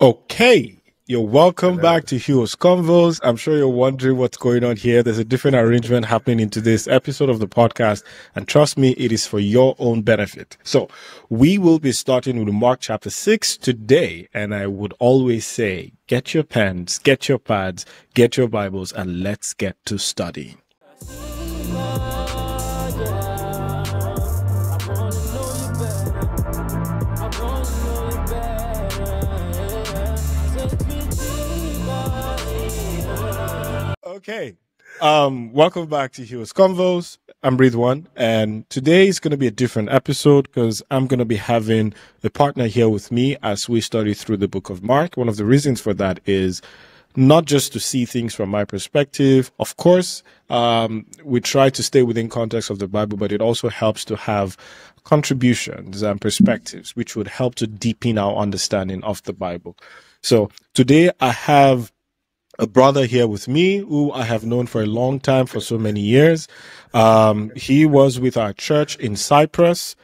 Okay, you're welcome Hello. back to Hugh's Convos. I'm sure you're wondering what's going on here. There's a different arrangement happening into this episode of the podcast, and trust me, it is for your own benefit. So we will be starting with Mark chapter 6 today, and I would always say, get your pens, get your pads, get your Bibles, and let's get to studying. Okay. Welcome back to Hugh's Convos. I'm Ridwan, and today is going to be a different episode because I'm going to be having a partner here with me as we study through the book of Mark. One of the reasons for that is not just to see things from my perspective. Of course, we try to stay within context of the Bible, but it also helps to have contributions and perspectives, which would help to deepen our understanding of the Bible. So today I have a brother here with me who I have known for a long time, for so many years. He was with our church in Cyprus.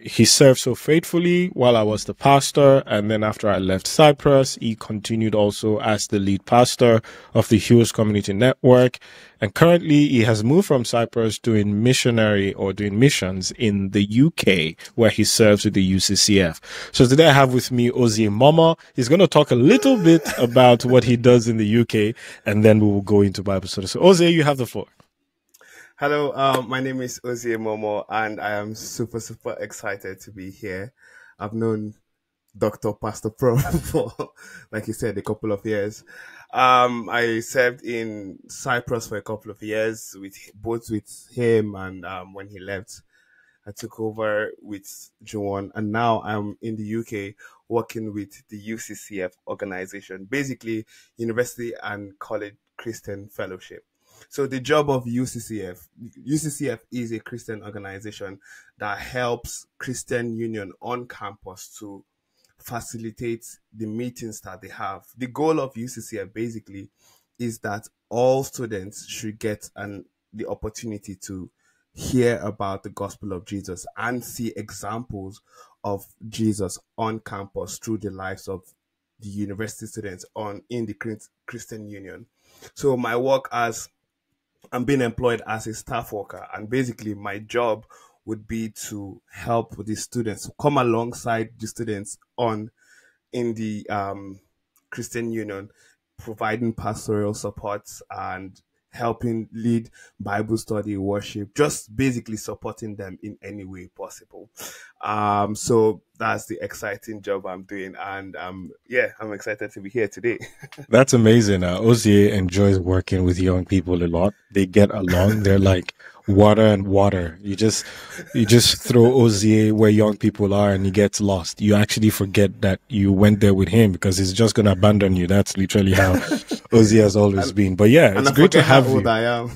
He served so faithfully while I was the pastor, and then after I left Cyprus, he continued also as the lead pastor of the Hughes Community Network. And currently, he has moved from Cyprus doing missions in the UK, where he serves with the UCCF. So today I have with me Ozie Mama. He's going to talk a little bit about what he does in the UK, and then we will go into Bible study. So Ozie, you have the floor. Hello, my name is Ozie Momo, and I am super excited to be here. I've known Dr. Pastor Pro for, like you said, a couple of years. I served in Cyprus for a couple of years with him, and when he left, I took over with Joan, and now I'm in the UK working with the UCCF organization, basically University and College Christian Fellowship. So the job of UCCF is a Christian organization that helps Christian Union on campus to facilitate the meetings that they have. The goal of UCCF basically is that all students should get the opportunity to hear about the gospel of Jesus and see examples of Jesus on campus through the lives of the university students in the Christian Union. So my work I'm being employed as a staff worker, and basically my job would be to help the students, come alongside the students in the Christian Union, providing pastoral support and helping lead Bible study, worship, just basically supporting them in any way possible. So that's the exciting job I'm doing, and I'm excited to be here today. That's amazing. Ozie enjoys working with young people a lot. They get along. They're like water and water. You just throw Ozie where young people are and he gets lost. You actually forget that you went there with him because he's just going to abandon you. That's literally how Ozie has always been. But yeah, it's great to have you. I am.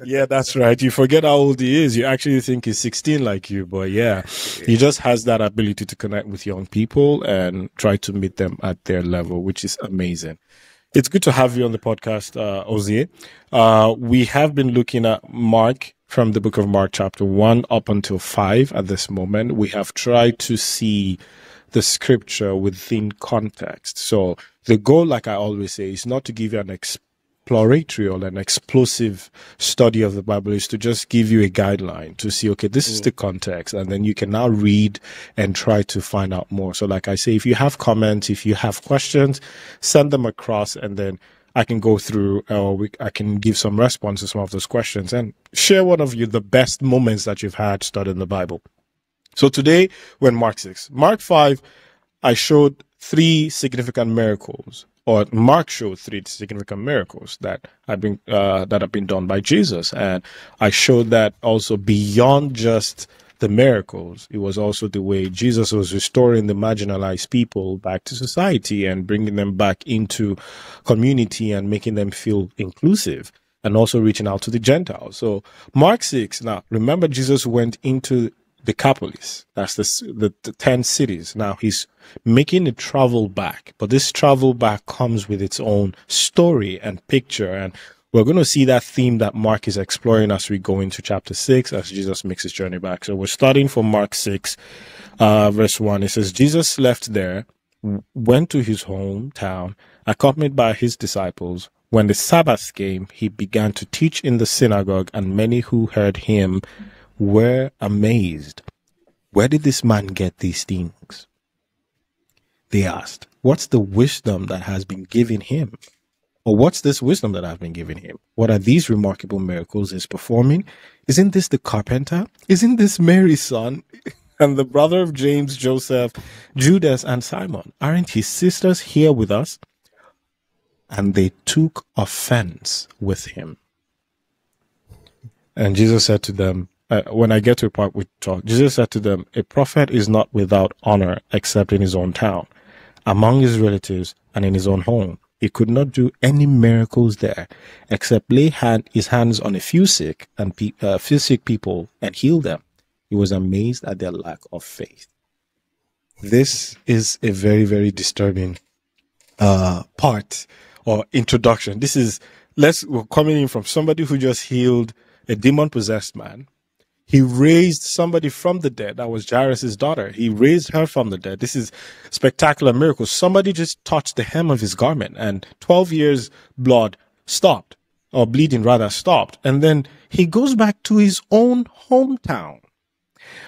Yeah, that's right. You forget how old he is. You actually think he's 16 like you. But yeah, he just has that ability to connect with young people and try to meet them at their level, which is amazing. It's good to have you on the podcast, Ozie. We have been looking at Mark from the book of Mark chapter 1 up until 5 at this moment. We have tried to see the scripture within context. So the goal, like I always say, is not to give you an exploratory or an explosive study of the Bible, is to just give you a guideline to see, okay, this is the context, and then you can now read and try to find out more. So like I say, if you have comments, if you have questions, send them across, and then I can go through, I can give some response to some of those questions and share one of the best moments that you've had studying the Bible. So today we're in Mark 6. Mark 5, I showed 3 significant miracles. Or Mark showed 3 significant miracles that have been done by Jesus, and I showed that also beyond just the miracles, it was also the way Jesus was restoring the marginalized people back to society and bringing them back into community and making them feel inclusive, and also reaching out to the Gentiles. So Mark 6. Now remember, Jesus went into Decapolis. That's the 10 cities. Now he's making a travel back, but this travel back comes with its own story and picture, and we're going to see that theme that Mark is exploring as we go into chapter 6 as Jesus makes his journey back. So we're starting from Mark 6, verse 1. It says, Jesus left there went to his hometown, accompanied by his disciples. When the Sabbath came, he began to teach in the synagogue, and many who heard him were amazed. Where did this man get these things? They asked. What's the wisdom that has been given him? Or what's this wisdom that has been given him? What are these remarkable miracles he's performing? Isn't this the carpenter? Isn't this Mary's son? And the brother of James, Joseph, Judas, and Simon? Aren't his sisters here with us? And they took offense with him. And Jesus said to them, when I get to a part we talk, Jesus said to them, a prophet is not without honor except in his own town, among his relatives, and in his own home. He could not do any miracles there except lay his hands on a few sick people and heal them. He was amazed at their lack of faith. This is a very, very disturbing part or introduction. We're coming in from somebody who just healed a demon-possessed man. He raised somebody from the dead. That was Jairus' daughter. He raised her from the dead. This is spectacular miracle. Somebody just touched the hem of his garment and 12 years blood stopped, or bleeding rather stopped. And then he goes back to his own hometown,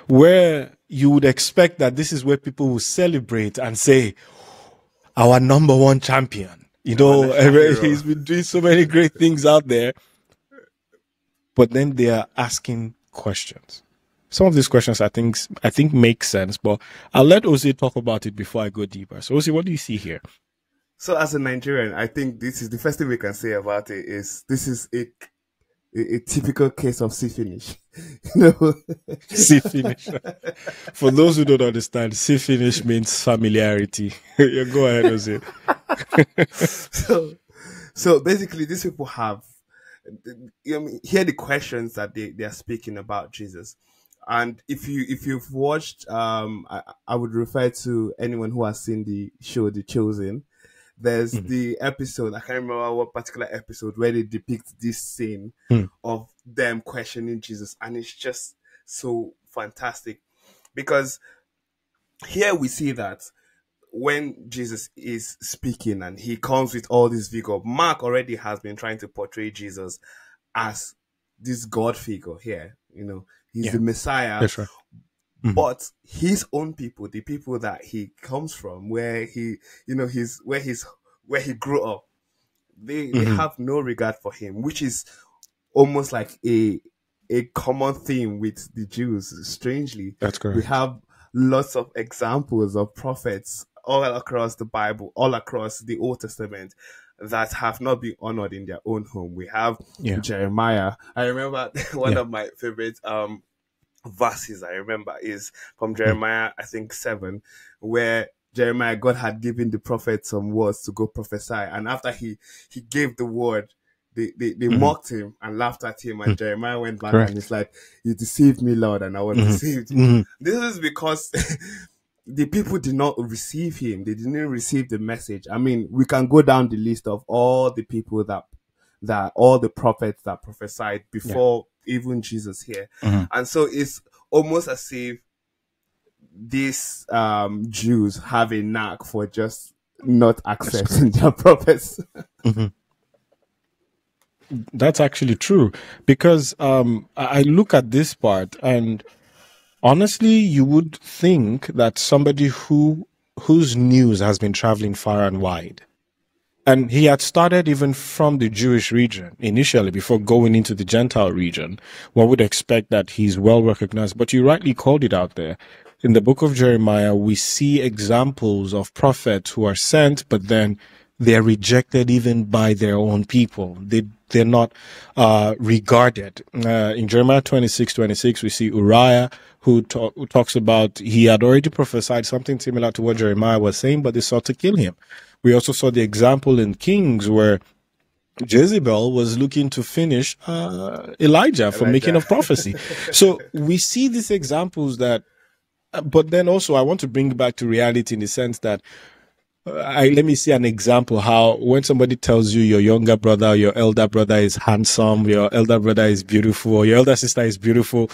where you would expect that this is where people will celebrate and say, our number one champion. You know, he's been doing so many great things out there. But then they are asking questions. Some of these questions I think make sense, but I'll let Ozie talk about it before I go deeper. So Ozie, what do you see here? So as a Nigerian, I think this is the first thing we can say about it is this is a typical case of see finish. You know? See finish. For those who don't understand, see finish means familiarity. You go ahead, Ozie. So basically these people have, hear the questions that they are speaking about Jesus. And if you've watched, I would refer to anyone who has seen the show The Chosen. There's the episode, I can't remember what particular episode, where they depict this scene of them questioning Jesus. And it's just so fantastic, because here we see that when Jesus is speaking and he comes with all this vigor, Mark already has been trying to portray Jesus as this God figure here. You know, he's the Messiah. That's right. But his own people, the people that he comes from, where he, where he grew up, they have no regard for him, which is almost like a common theme with the Jews. Strangely, that's correct. We have lots of examples of prophets all across the Bible, all across the Old Testament, that have not been honored in their own home. We have Jeremiah. I remember one of my favorite verses I remember is from Jeremiah, I think 7, where Jeremiah, God had given the prophet some words to go prophesy, and after he gave the word, they mocked him and laughed at him, and Jeremiah went back and he's like, you deceived me, Lord, and I was deceived. This is because the people did not receive him. They didn't receive the message. I mean, we can go down the list of all the people that all the prophets that prophesied before even Jesus here. And so it's almost as if these Jews have a knack for just not accepting their prophets. That's actually true, because I look at this part, and honestly, you would think that somebody whose news has been traveling far and wide, and he had started even from the Jewish region initially before going into the Gentile region, one would expect that he's well recognized. But you rightly called it out there. In the book of Jeremiah, we see examples of prophets who are sent, but then they're rejected even by their own people. They're not regarded. In Jeremiah 26:26, we see Uriah, who talks about he had already prophesied something similar to what Jeremiah was saying, but they sought to kill him. We also saw the example in Kings where Jezebel was looking to finish Elijah for making of prophecy. So we see these examples that, but then also I want to bring back to reality in the sense that let me see an example how when somebody tells you your younger brother or your elder brother is handsome, your elder brother is beautiful, or your elder sister is beautiful,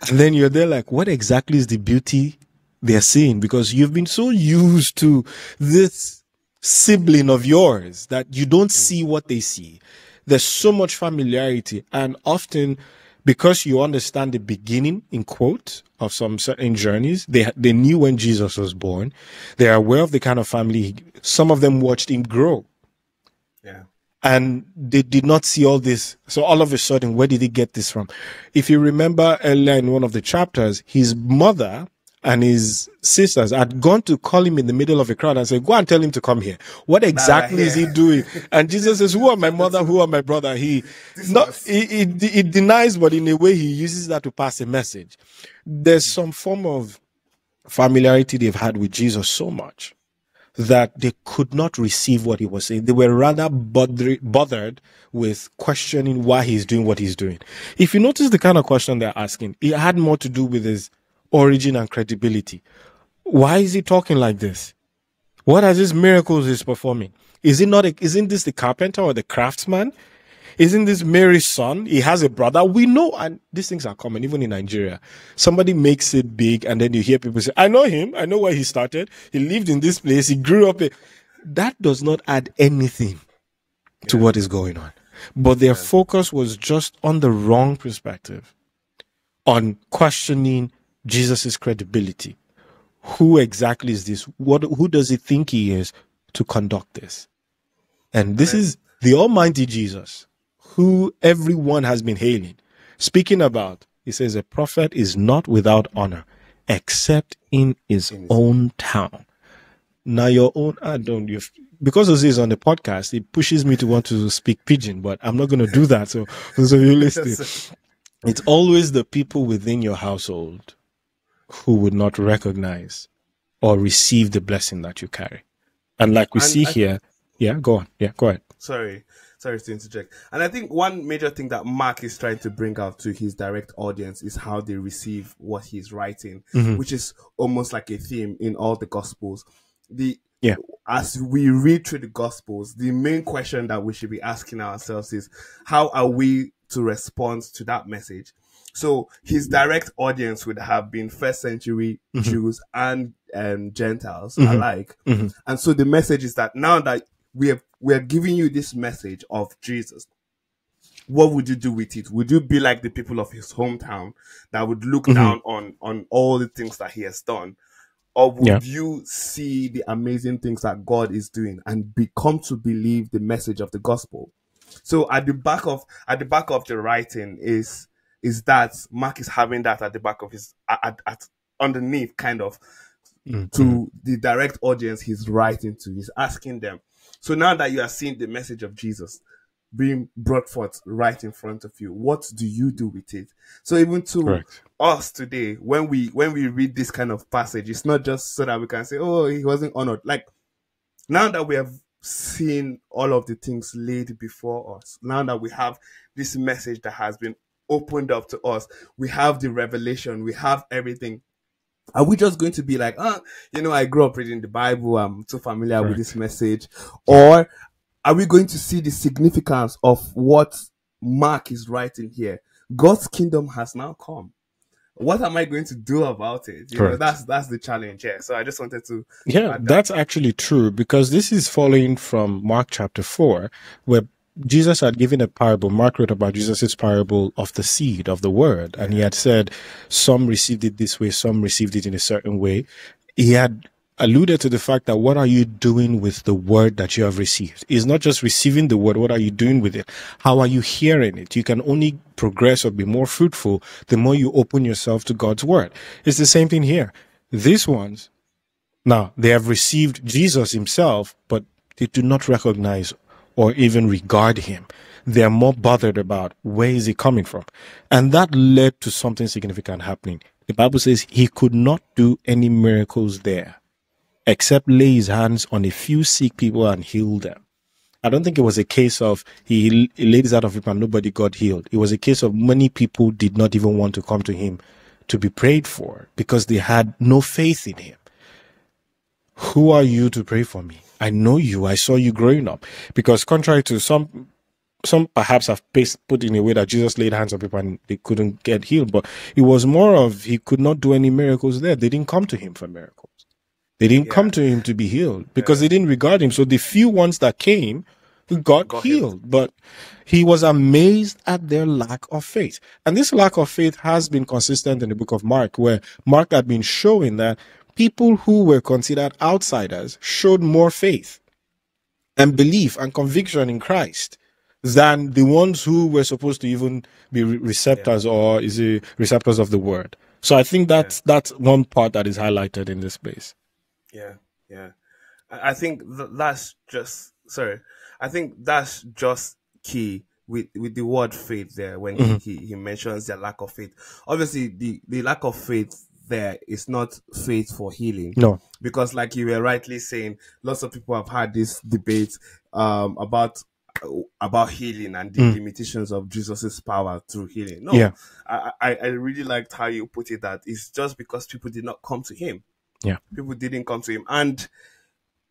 and then you're there like, what exactly is the beauty they're seeing, because you've been so used to this sibling of yours that you don't see what they see. There's so much familiarity, and often because you understand the beginning, in quote, of some certain journeys, they knew when Jesus was born. They are aware of the kind of family. Some of them watched him grow. Yeah. And they did not see all this. So all of a sudden, where did he get this from? If you remember earlier in one of the chapters, his mother and his sisters had gone to call him in the middle of a crowd and said, go and tell him to come here. What exactly is he doing? And Jesus says, who are my mother? Who are my brother? He denies, but in a way, he uses that to pass a message. There's some form of familiarity they've had with Jesus so much that they could not receive what he was saying. They were rather bothered with questioning why he's doing what he's doing. If you notice the kind of question they're asking, it had more to do with his origin and credibility. Why is he talking like this? What are these miracles he's performing? Isn't this the carpenter or the craftsman? Isn't this Mary's son? He has a brother. We know, and these things are common, even in Nigeria. Somebody makes it big, and then you hear people say, I know him. I know where he started. He lived in this place. He grew up. That does not add anything to what is going on. But their focus was just on the wrong perspective, on questioning Jesus' credibility. Who exactly is this? Who does he think he is to conduct this? And this is the Almighty Jesus, who everyone has been hailing, speaking about. He says, a prophet is not without honor, except in his own town. Now your own, because Ozie is on the podcast, it pushes me to want to speak pidgin, but I'm not going to do that. So you listen. It's always the people within your household who would not recognize or receive the blessing that you carry. And like we see here, go on. Yeah, go ahead. Sorry to interject. And I think one major thing that Mark is trying to bring out to his direct audience is how they receive what he's writing, which is almost like a theme in all the Gospels. As we read through the Gospels, the main question that we should be asking ourselves is, how are we to respond to that message? So his direct audience would have been first century Jews and Gentiles alike. And so the message is that now that we're giving you this message of Jesus, what would you do with it? Would you be like the people of his hometown that would look down on all the things that he has done? Or would you see the amazing things that God is doing and become to believe the message of the gospel? So at the back of the writing is that Mark is having that at the back of his at underneath, kind of, to the direct audience he's writing to. He's asking them, so now that you are seeing the message of Jesus being brought forth right in front of you, what do you do with it? So even to us today, when we read this kind of passage, it's not just so that we can say, oh, he wasn't honored. Like, now that we have seen all of the things laid before us, now that we have this message that has been opened up to us, we have the revelation, we have everything. Are we just going to be like, I grew up reading the Bible, I'm too familiar with this message? Or are we going to see the significance of what Mark is writing here? God's kingdom has now come. What am I going to do about it? You know, that's the challenge here. So I just wanted to. Yeah, that's actually true, because this is following from Mark chapter 4, where Jesus had given a parable. Mark wrote about Jesus' parable of the seed, of the word. And he had said, some received it this way, some received it in a certain way. He had alluded to the fact that what are you doing with the word that you have received? It's not just receiving the word. What are you doing with it? How are you hearing it? You can only progress or be more fruitful the more you open yourself to God's word. It's the same thing here. These ones, now, they have received Jesus himself, but they do not recognize or even regard him. They are more bothered about where is he coming from. And that led to something significant happening. The Bible says he could not do any miracles there, except lay his hands on a few sick people and heal them. I don't think it was a case of he laid his hand on people and nobody got healed. It was a case of many people did not even want to come to him to be prayed for because they had no faith in him. Who are you to pray for me? I know you. I saw you growing up. Because contrary to some some perhaps have put in a way that Jesus laid hands on people and they couldn't get healed, but it was more of he could not do any miracles there. They didn't come to him for miracles. They didn't come to him to be healed because they didn't regard him. So the few ones that came got healed, but he was amazed at their lack of faith. And this lack of faith has been consistent in the book of Mark, where Mark had been showing that people who were considered outsiders showed more faith and belief and conviction in Christ than the ones who were supposed to even be receptors or is it receptors of the word. So I think that's one part that is highlighted in this place. Yeah. I think that's just I think that's just key with the word faith there when he mentions the lack of faith. Obviously, the lack of faith there is not faith for healing. No. Because like you were rightly saying, lots of people have had this debate about healing and the limitations of Jesus's power through healing. No, yeah. I really liked how you put it, that it's just because people did not come to him. Yeah. People didn't come to him. And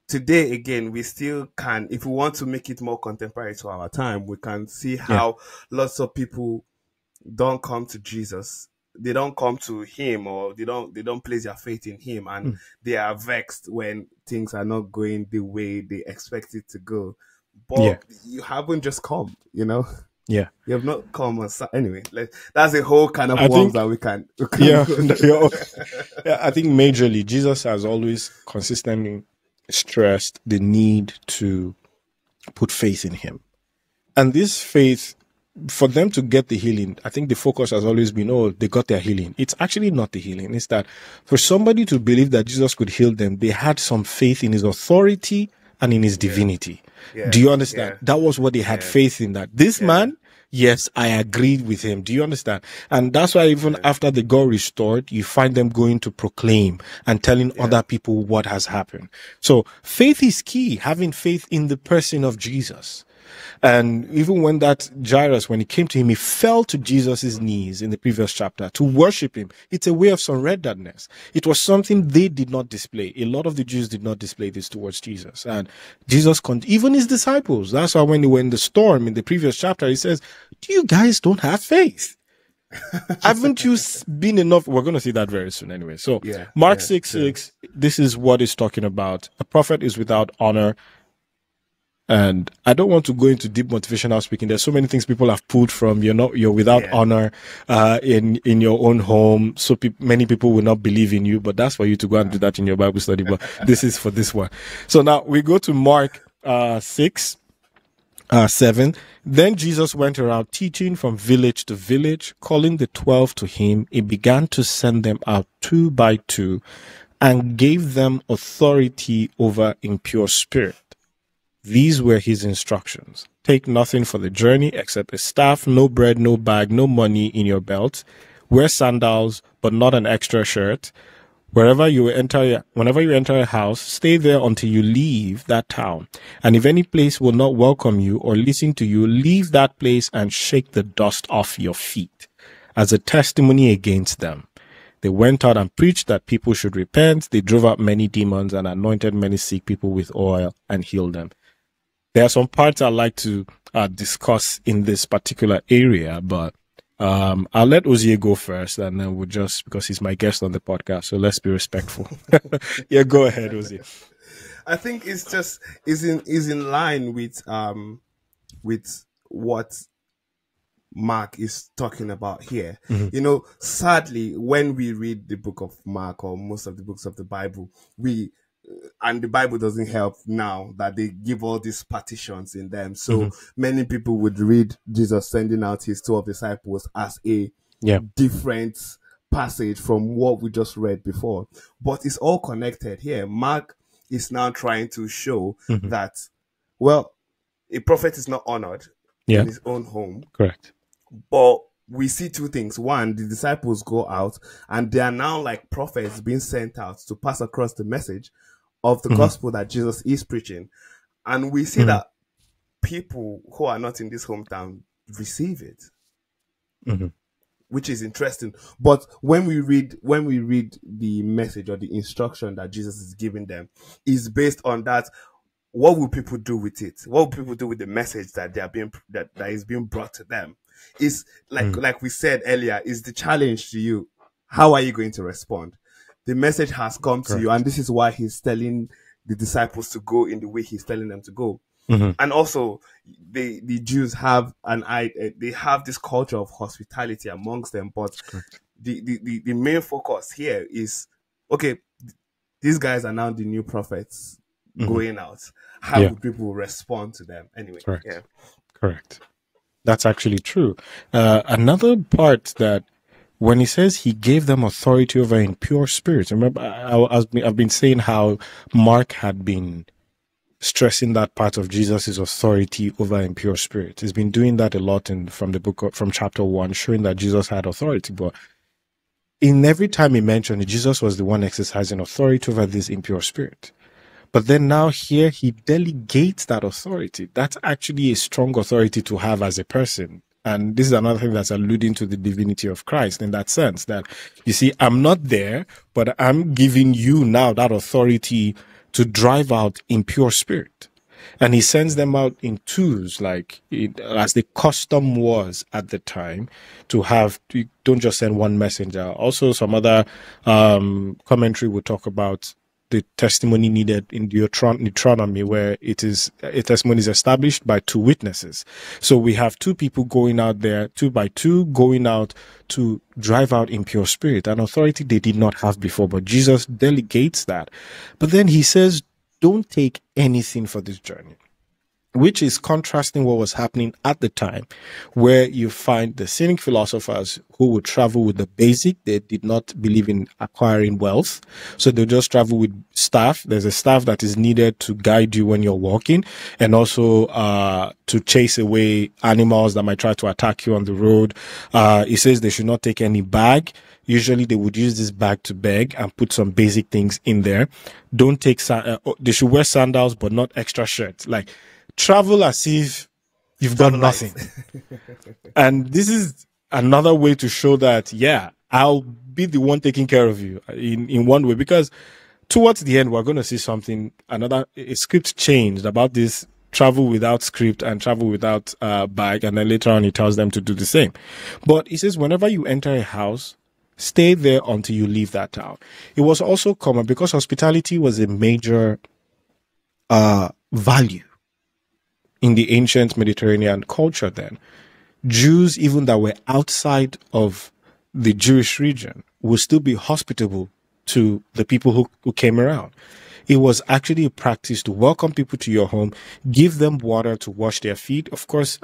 today, again, we still can, if we want to make it more contemporary to our time, we can see how lots of people don't come to Jesus. They don't come to him, or they don't place their faith in him, and they are vexed when things are not going the way they expect it to go. But you haven't just come, you know. Yeah, you have not come on. Anyway, that's a whole kind of worms that we can yeah, I think majorly Jesus has always consistently stressed the need to put faith in him, and this faith, for them to get the healing, I think the focus has always been, oh, they got their healing. It's actually not the healing. It's that for somebody to believe that Jesus could heal them, they had some faith in his authority and in his divinity. Do you understand? That was what they had faith in, that this man, yes, I agreed with him. Do you understand? And that's why even after they got restored, you find them going to proclaim and telling other people what has happened. So faith is key, having faith in the person of Jesus. And even when that Jairus, when he came to him, he fell to Jesus' knees in the previous chapter to worship him. It's a way of surrenderness. It was something they did not display. A lot of the Jews did not display this towards Jesus. And Jesus, even his disciples, that's why when they were in the storm in the previous chapter, he says, do you guys don't have faith? Haven't you been enough? We're going to see that very soon anyway. So Mark 6:6, this is what it's talking about. A prophet is without honor. And I don't want to go into deep motivational speaking. There's so many things people have pulled from. You're without honor in your own home. So many people will not believe in you, but that's for you to go and do that in your Bible study. But this is for this one. So now we go to Mark 6:7. Then Jesus went around teaching from village to village, calling the 12 to him. He began to send them out 2 by 2 and gave them authority over impure spirit. These were his instructions. Take nothing for the journey except a staff, no bread, no bag, no money in your belt. Wear sandals, but not an extra shirt. Whenever you enter a house, stay there until you leave that town. And if any place will not welcome you or listen to you, leave that place and shake the dust off your feet as a testimony against them. They went out and preached that people should repent. They drove out many demons and anointed many sick people with oil and healed them. There are some parts I'd like to discuss in this particular area, but I'll let Ozie go first, and then we'll just, because he's my guest on the podcast, so let's be respectful. Yeah, go ahead, Ozie. I think it's in line with what Mark is talking about here. You know, sadly, when we read the book of Mark or most of the books of the Bible, and the Bible doesn't help now that they give all these partitions in them. So many people would read Jesus sending out his 12 disciples as a different passage from what we just read before. But it's all connected here. Mark is now trying to show that, well, a prophet is not honored in his own home. Correct. But we see 2 things. One, the disciples go out and they are now like prophets being sent out to pass across the message of the gospel that Jesus is preaching. And we see that people who are not in this hometown receive it, which is interesting. But when we read the message or the instruction that Jesus is giving them, is based on that what will people do with it? What will people do with the message that they are being that is being brought to them? Is like we said earlier, is the challenge to you. How are you going to respond? The message has come to you, and this is why he's telling the disciples to go in the way he's telling them to go. And also, the Jews have they have this culture of hospitality amongst them, but the main focus here is, okay, these guys are now the new prophets going out. How would people respond to them? Anyway, Correct. That's actually true. Another part that when he says he gave them authority over impure spirits, remember, I've been saying how Mark had been stressing that part of Jesus' authority over impure spirits. He's been doing that a lot from chapter 1, showing that Jesus had authority. But in every time he mentioned it, Jesus was the one exercising authority over this impure spirit. But then now here he delegates that authority. That's actually a strong authority to have as a person. And this is another thing that's alluding to the divinity of Christ in that sense, that, you see, I'm not there, but I'm giving you now that authority to drive out impure spirit. And he sends them out in twos, as the custom was at the time, to have, you don't just send one messenger. Also, some other commentary will talk about the testimony needed in Deuteronomy, where it is a testimony is established by two witnesses. So we have two people going out there, 2 by 2, going out to drive out impure spirit, an authority they did not have before. But Jesus delegates that. But then he says, don't take anything for this journey, which is contrasting what was happening at the time, where you find the cynic philosophers who would travel with the basic. They did not believe in acquiring wealth, so they just travel with staff. There's a staff that is needed to guide you when you're walking, and also to chase away animals that might try to attack you on the road. He says they should not take any bag. Usually they would use this bag to beg and put some basic things in there. Don't take, they should wear sandals, but not extra shirts. Like, travel as if you've done nothing. And this is another way to show that, yeah, I'll be the one taking care of you in one way, because towards the end, we're going to see something, a script changed about this travel without script and travel without bag. And then later on, he tells them to do the same. But he says, whenever you enter a house, stay there until you leave that town. It was also common because hospitality was a major value in the ancient Mediterranean culture then. Jews, even that were outside of the Jewish region, would still be hospitable to the people who came around. It was actually a practice to welcome people to your home, give them water to wash their feet. Of course,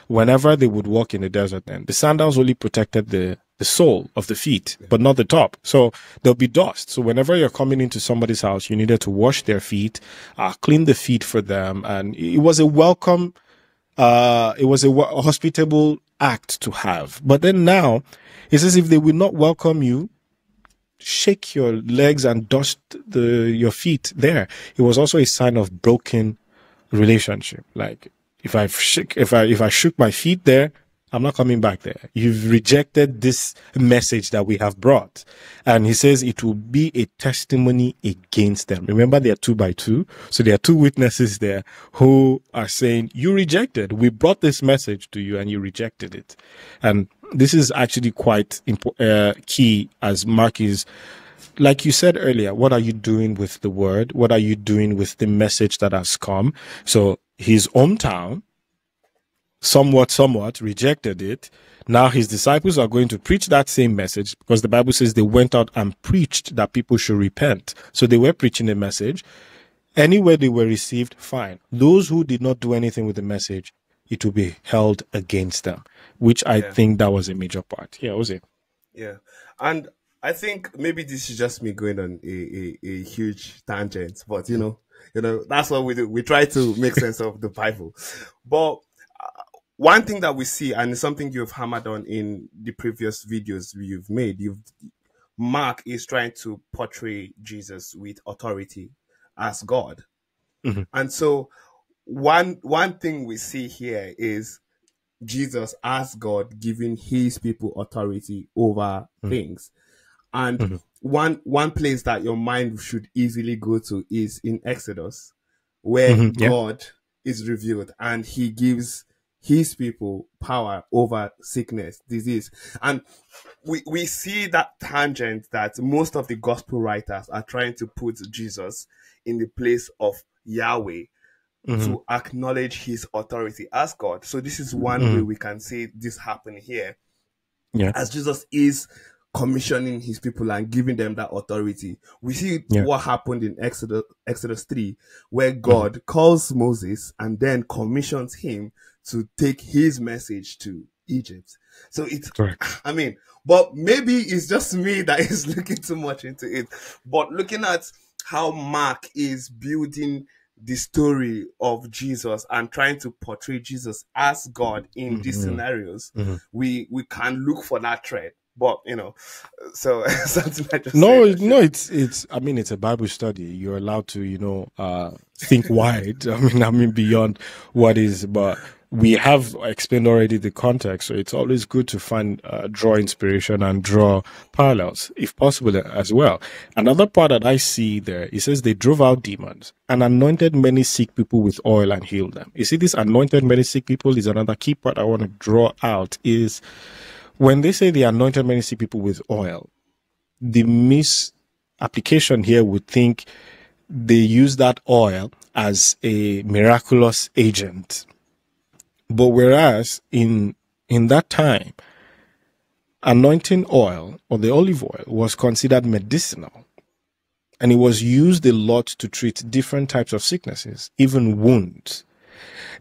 whenever they would walk in the desert, then the sandals only protected the sole of the feet, but not the top. So there'll be dust. So whenever you're coming into somebody's house, you needed to wash their feet, clean the feet for them. And it was a welcome, hospitable act to have. But then now, it says if they will not welcome you, shake your legs and dust your feet there. It was also a sign of broken relationship. Like, if I shook my feet there, I'm not coming back there. You've rejected this message that we have brought. And he says it will be a testimony against them. Remember, they are 2 by 2. So there are 2 witnesses there who are saying, you rejected. We brought this message to you and you rejected it. And this is actually quite key, as Mark is, like you said earlier, what are you doing with the word? What are you doing with the message that has come? So his hometown, somewhat rejected it. Now his disciples are going to preach that same message, because the Bible says they went out and preached that people should repent. So they were preaching a message. Anywhere they were received, fine. Those who did not do anything with the message, it will be held against them, which I think that was a major part. Yeah, Ozie. Yeah. And I think maybe this is just me going on a huge tangent, but you know, that's what we do. We try to make sense of the Bible. But one thing that we see, and it's something you've hammered on in the previous videos you've made, Mark is trying to portray Jesus with authority as God. Mm-hmm. And so one thing we see here is Jesus as God giving his people authority over things. And one place that your mind should easily go to is in Exodus, where Yeah. God is revealed and he gives his people power over sickness, disease. And we see that tangent that most of the gospel writers are trying to put Jesus in the place of Yahweh to acknowledge his authority as God. So this is one way we can see this happen here, Yeah. as Jesus is commissioning his people and giving them that authority. We see Yeah. what happened in Exodus 3, where God calls Moses and then commissions him to take his message to Egypt. So it's, Correct. I mean, but maybe it's just me that is looking too much into it. But looking at how Mark is building the story of Jesus and trying to portray Jesus as God in these scenarios, we can look for that thread. But so something I just No, said. no, it's. I mean, it's a Bible study. You're allowed to, think wide. I mean, beyond what is. But we have explained already the context, so it's always good to find, draw inspiration and draw parallels, if possible, as well. Another part that I see there, it says they drove out demons and anointed many sick people with oil and healed them. You see, this anointed many sick people is another key part I want to draw out. Is when they say they anointed many sick people with oil, the misapplication here would think they use that oil as a miraculous agent. But whereas in that time, anointing oil or the olive oil was considered medicinal, and it was used a lot to treat different types of sicknesses, even wounds.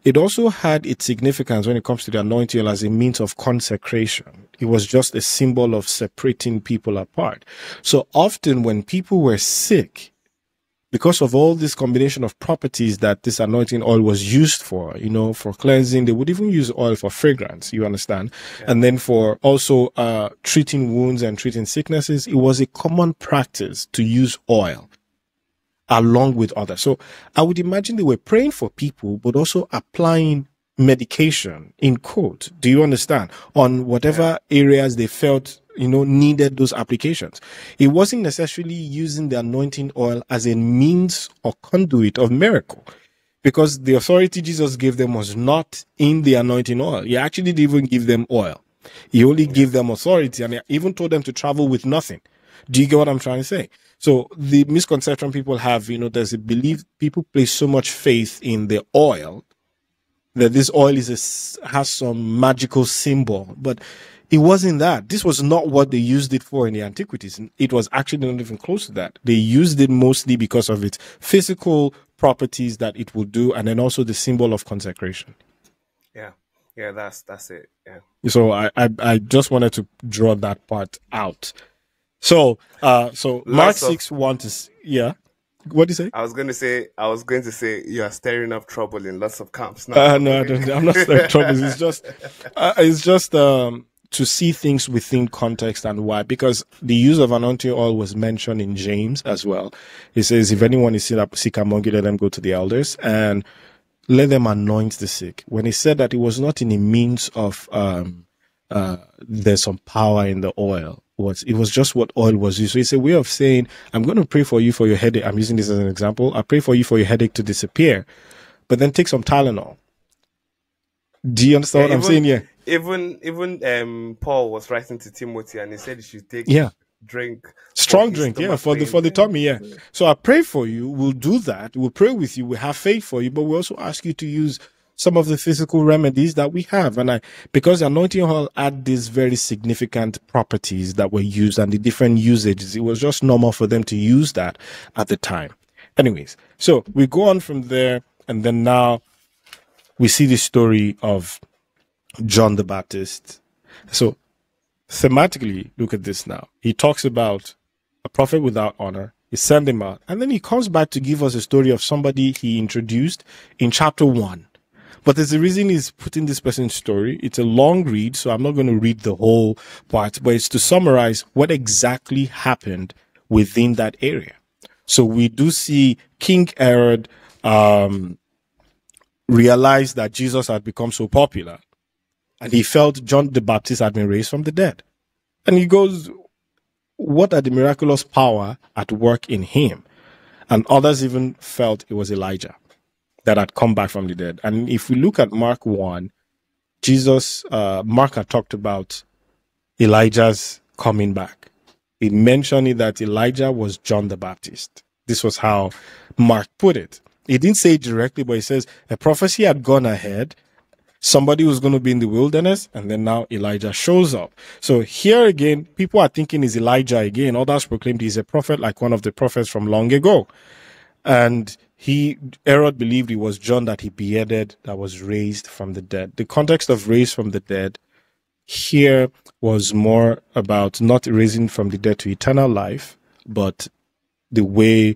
It also had its significance when it comes to the anointing oil as a means of consecration. It was just a symbol of separating people apart. So often when people were sick, because of all this combination of properties that this anointing oil was used for, for cleansing, they would even use oil for fragrance, you understand? Yeah. And then for also treating wounds and treating sicknesses, it was a common practice to use oil along with others. So I would imagine they were praying for people, but also applying medication, in quote, do you understand, on whatever areas they felt, needed those applications. It wasn't necessarily using the anointing oil as a means or conduit of miracle, because the authority Jesus gave them was not in the anointing oil. He actually didn't even give them oil. He only gave them authority, and he even told them to travel with nothing. Do you get what I'm trying to say? So the misconception people have, there's a belief, people place so much faith in the oil that this oil has some magical symbol, but it wasn't that. This was not what they used it for in the antiquities. It was actually not even close to that. They used it mostly because of its physical properties that it would do, and then also the symbol of consecration. Yeah, that's it. Yeah. So I just wanted to draw that part out. So Mark 6:1 to What do you say? I was going to say you are stirring up trouble in lots of camps now. No, I don't. I'm not stirring trouble. It's just to see things within context and why. Because the use of anointing oil was mentioned in James as well. It says, if anyone is sick among you, let them go to the elders and let them anoint the sick. When he said that, it was not in a means of there's some power in the oil. It was just what oil was used. So it's a way of saying, I'm going to pray for you for your headache. I'm using this as an example. I pray for you for your headache to disappear, but then take some Tylenol. Do you understand what I'm saying? Yeah. Even Paul was writing to Timothy and he said you should take strong drink, for the tummy, yeah. So I pray for you. We'll do that. We'll pray with you. We have faith for you, but we also ask you to use some of the physical remedies that we have. And because the anointing oil had these very significant properties that were used and the different usages, it was just normal for them to use that at the time. Anyways, so we go on from there, and then now we see the story of John the Baptist. So thematically, look at this now. He talks about a prophet without honor. He sent him out, and then he comes back to give us a story of somebody he introduced in chapter 1. But there's a reason he's putting this person's story. It's a long read, so I'm not going to read the whole part, but it's to summarize what exactly happened within that area. So we do see King Herod realize that Jesus had become so popular, and he felt John the Baptist had been raised from the dead. And he goes, what are the miraculous power at work in him? And others even felt it was Elijah. that had come back from the dead. And if we look at Mark 1, Mark had talked about Elijah's coming back. He mentioned that Elijah was John the Baptist. This was how Mark put it. He didn't say it directly, but he says a prophecy had gone ahead. Somebody was going to be in the wilderness, and then now Elijah shows up. So here again, people are thinking is Elijah again. Others proclaimed he's a prophet, like one of the prophets from long ago. And Herod believed it was John that he beheaded that was raised from the dead. The context of raised from the dead here was more about not raising from the dead to eternal life, but the way,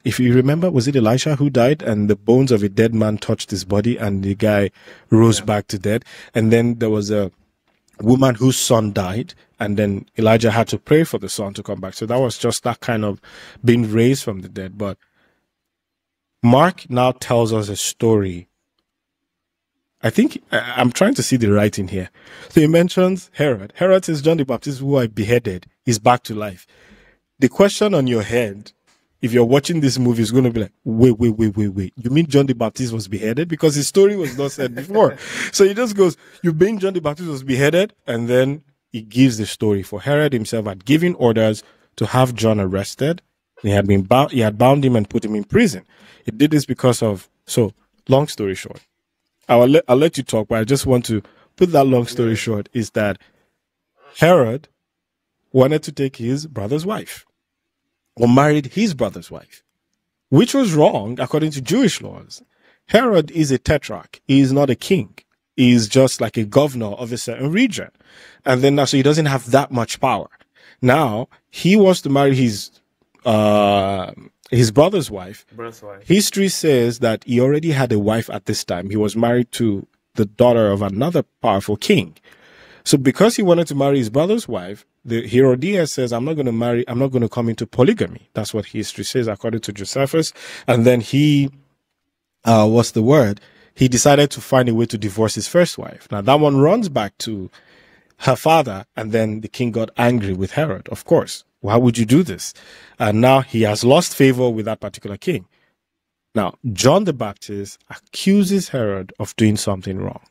if you remember, was it Elisha who died and the bones of a dead man touched his body and the guy rose back to death? And then there was a woman whose son died, and then Elijah had to pray for the son to come back. So that was just that kind of being raised from the dead. But Mark now tells us a story. I think I'm trying to see the writing here. So he mentions Herod. Herod says John the Baptist, who I beheaded, is back to life. The question on your head, if you're watching this movie, is going to be like, wait. You mean John the Baptist was beheaded? Because his story was not said before. So he just goes, you mean John the Baptist was beheaded? And then he gives the story. For Herod himself had given orders to have John arrested. He had bound him and put him in prison. He did this because of, so long story short, I'll let you talk, but I just want to put that long story short, is that Herod wanted to take his brother's wife, or married his brother's wife, which was wrong according to Jewish laws. Herod is a tetrarch. He is not a king. He is just like a governor of a certain region. And then now, so he doesn't have that much power. Now, he wants to marry his brother's wife. History says that he already had a wife at this time. He was married to the daughter of another powerful king. So because he wanted to marry his brother's wife, the Herodias says, I'm not going to come into polygamy. That's what history says, according to Josephus. And then he, he decided to find a way to divorce his first wife. Now that one runs back to her father, and then the king got angry with Herod, of course. Why would you do this? And now he has lost favor with that particular king. Now, John the Baptist accuses Herod of doing something wrong.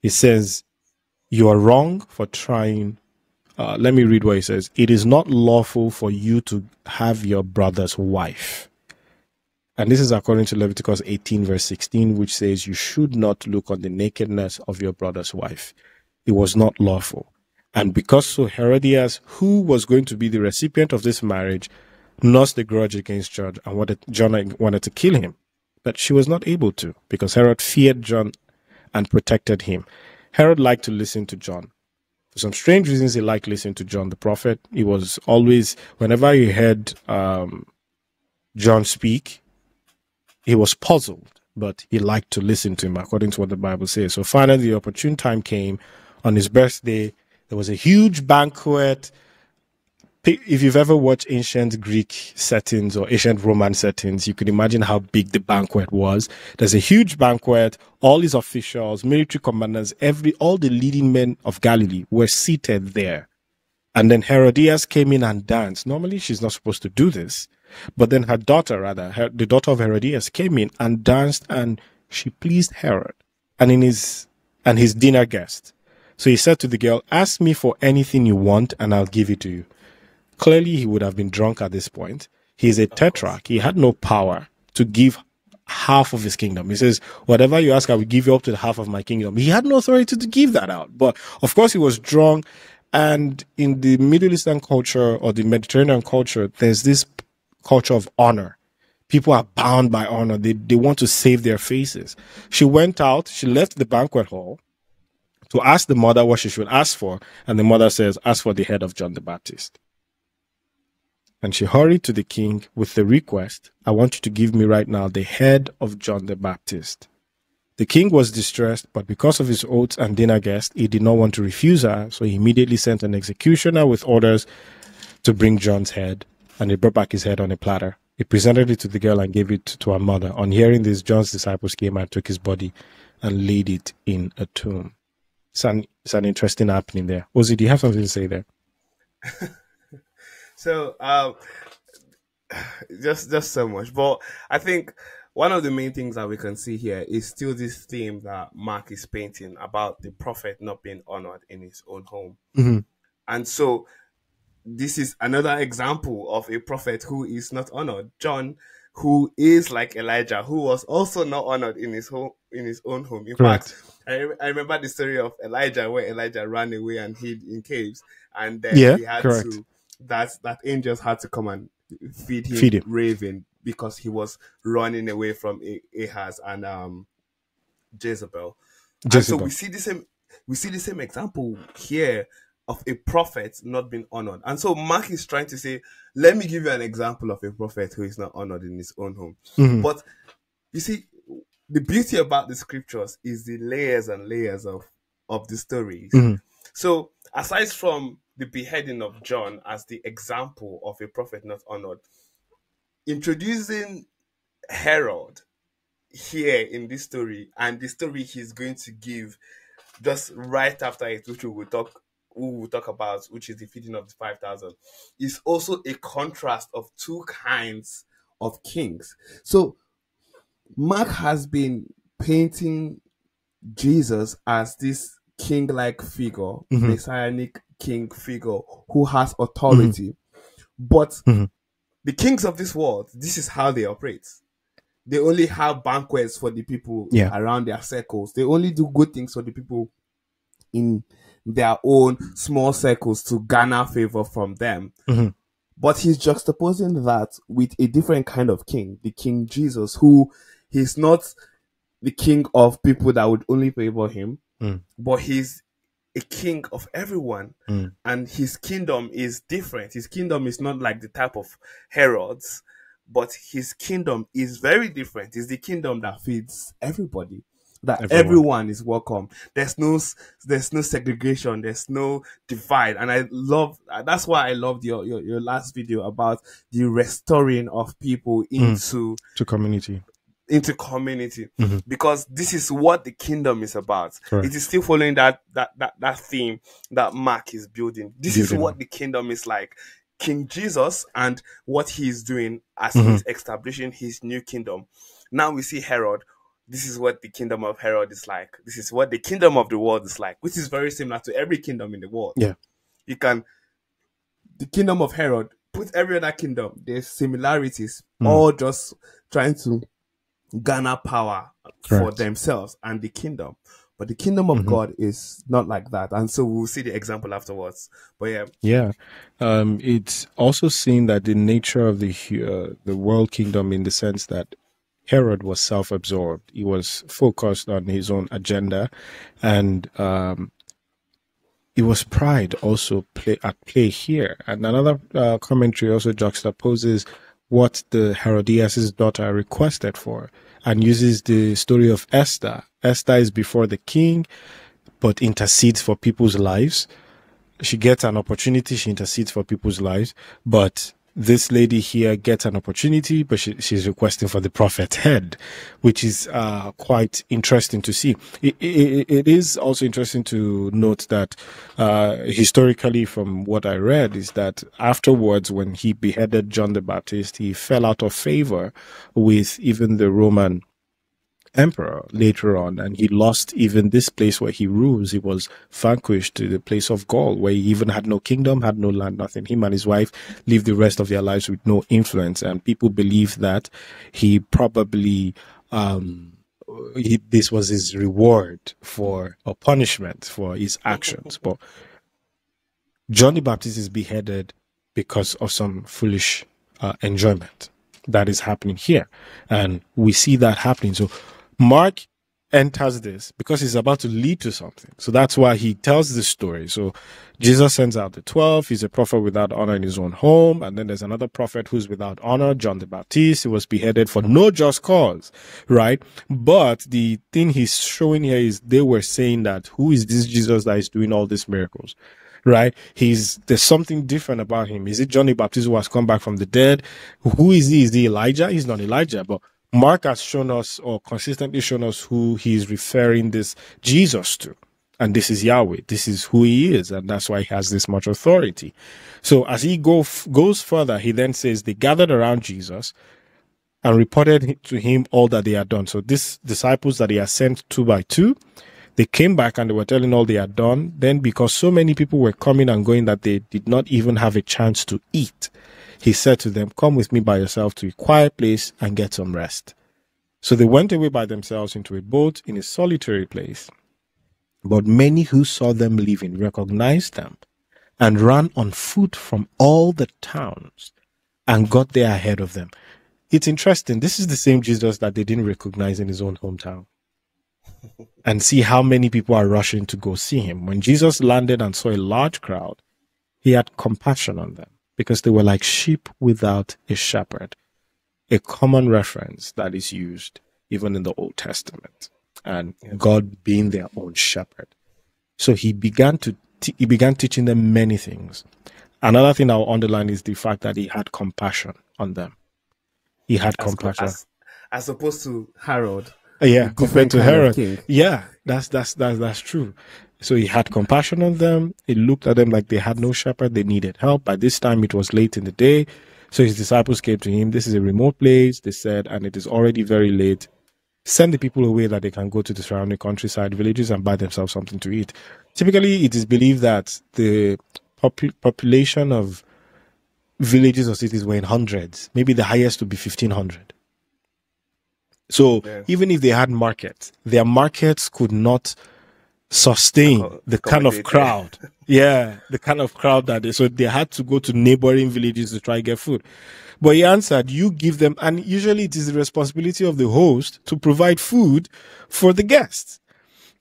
He says, you are wrong for trying. Let me read what he says. It is not lawful for you to have your brother's wife. And this is according to Leviticus 18 verse 16, which says you should not look on the nakedness of your brother's wife. It was not lawful. And because so Herodias, who was going to be the recipient of this marriage, nursed a grudge against John and wanted to kill him. But she was not able to, because Herod feared John and protected him. Herod liked to listen to John. For some strange reasons, he liked listening to John the prophet. He was always, whenever he heard John speak, he was puzzled, but he liked to listen to him, according to what the Bible says. So finally, the opportune time came. On his birthday, there was a huge banquet. If you've ever watched ancient Greek settings or ancient Roman settings, you can imagine how big the banquet was. There's a huge banquet. All his officials, military commanders, all the leading men of Galilee were seated there. And then Herodias came in and danced. Normally, she's not supposed to do this. But then her daughter, the daughter of Herodias, came in and danced, and she pleased Herod and his dinner guest. So he said to the girl, ask me for anything you want and I'll give it to you. Clearly, he would have been drunk at this point. He's a tetrarch. He had no power to give half of his kingdom. He says, whatever you ask, I will give you up to the half of my kingdom. He had no authority to give that out. But of course, he was drunk. And in the Middle Eastern culture or the Mediterranean culture, there's this culture of honor. People are bound by honor. They want to save their faces. She went out. She left the banquet hall to ask the mother what she should ask for. And the mother says, ask for the head of John the Baptist. And she hurried to the king with the request, I want you to give me right now the head of John the Baptist. The king was distressed, but because of his oaths and dinner guest, he did not want to refuse her. So he immediately sent an executioner with orders to bring John's head. And he brought back his head on a platter. He presented it to the girl and gave it to her mother. On hearing this, John's disciples came and took his body and laid it in a tomb. It's an interesting happening there. Ozie, do you have something to say there? So, just so much. But I think one of the main things that we can see here is still this theme that Mark is painting about the prophet not being honored in his own home. Mm-hmm. And so this is another example of a prophet who is not honored. John, who is like Elijah, who was also not honored in his own home. In Correct. fact, I remember the story of Elijah, where Elijah ran away and hid in caves, and then Yeah, he had correct. to that angels had to come and feed Feed him him. raven because he was running away from Ahaz and Jezebel. And so we see the same example here of a prophet not being honored. And so Mark is trying to say, let me give you an example of a prophet who is not honored in his own home. Mhm. But you see, the beauty about the scriptures is the layers and layers of the stories. Mhm. So aside from the beheading of John as the example of a prophet not honored, introducing Herod here in this story, and the story he's going to give just right after it, which we will talk about, which is the feeding of the 5,000, is also a contrast of two kinds of kings. So Mark has been painting Jesus as this king-like figure, messianic king figure who has authority. But the kings of this world, this is how they operate. They only have banquets for the people around their circles. They only do good things for the people in their own small circles to garner favor from them. But he's juxtaposing that with a different kind of king, the King Jesus, who he's not the king of people that would only favor him, but he's a king of everyone. And his kingdom is different. His kingdom is not like the type of Herod's, but his kingdom is very different. It's the kingdom that feeds everybody, that everyone is welcome. There's no segregation. There's no divide. And that's why I loved your last video about the restoring of people into community. Because this is what the kingdom is about. Correct. It is still following that theme that Mark is building. This is what the kingdom is like. King Jesus and what he's doing as he's establishing his new kingdom. Now we see Herod. This is what the kingdom of Herod is like. This is what the kingdom of the world is like, which is very similar to every kingdom in the world. Yeah. The kingdom of Herod, put every other kingdom, there's similarities, all just trying to garner power for themselves and the kingdom. But the kingdom of God is not like that. And so we'll see the example afterwards. But it's also seen that the nature of the world kingdom, in the sense that Herod was self-absorbed. He was focused on his own agenda, and it was pride also at play here. And another commentary also juxtaposes what the Herodias' daughter requested for, and uses the story of Esther. Esther is before the king, but intercedes for people's lives. She gets an opportunity, she intercedes for people's lives, but this lady here gets an opportunity, but she's requesting for the prophet's head, which is quite interesting to see. It is also interesting to note that historically, from what I read, is that afterwards, when he beheaded John the Baptist, he fell out of favor with even the Roman emperor later on, and he lost even this place where he rules. He was vanquished to the place of Gaul, where he even had no kingdom, had no land, nothing. Him and his wife lived the rest of their lives with no influence, and people believe that he probably this was his reward for or punishment for his actions. But John the Baptist is beheaded because of some foolish enjoyment that is happening here, and we see that happening. So Mark enters this because he's about to lead to something. So that's why he tells this story. So Jesus sends out the 12. He's a prophet without honor in his own home. And then there's another prophet who's without honor, John the Baptist. He was beheaded for no just cause, right? But the thing he's showing here is they were saying that, who is this Jesus that is doing all these miracles? Right? There's something different about him. Is it John the Baptist who has come back from the dead? Who is he? Is he Elijah? He's not Elijah, but Mark has shown us, or consistently shown us, who he's referring this Jesus to. And this is Yahweh. This is who he is. And that's why he has this much authority. So as he goes further, he then says they gathered around Jesus and reported to him all that they had done. So these disciples that he had sent 2 by 2, they came back and they were telling all they had done. Then because so many people were coming and going that they did not even have a chance to eat, he said to them, come with me by yourself to a quiet place and get some rest. So they went away by themselves into a boat in a solitary place. But many who saw them leaving recognized them and ran on foot from all the towns and got there ahead of them. It's interesting. This is the same Jesus that they didn't recognize in his own hometown. And see how many people are rushing to go see him. When Jesus landed and saw a large crowd, he had compassion on them because they were like sheep without a shepherd, a common reference that is used even in the Old Testament, and God being their own shepherd. So he began teaching them many things. Another thing I'll underline is the fact that he had compassion on them. He had compassion. As opposed to Harold. Yeah, compared to Herod. Yeah, that's true. So he had compassion on them. He looked at them like they had no shepherd. They needed help. By this time, it was late in the day. So his disciples came to him. This is a remote place, they said, and it is already very late. Send the people away that they can go to the surrounding countryside, villages, and buy themselves something to eat. Typically, it is believed that the population of villages or cities were in hundreds. Maybe the highest would be 1,500. So even if they had markets, their markets could not sustain the kind of crowd. The kind of crowd that so they had to go to neighboring villages to try to get food. But he answered, you give them, and usually it is the responsibility of the host to provide food for the guests.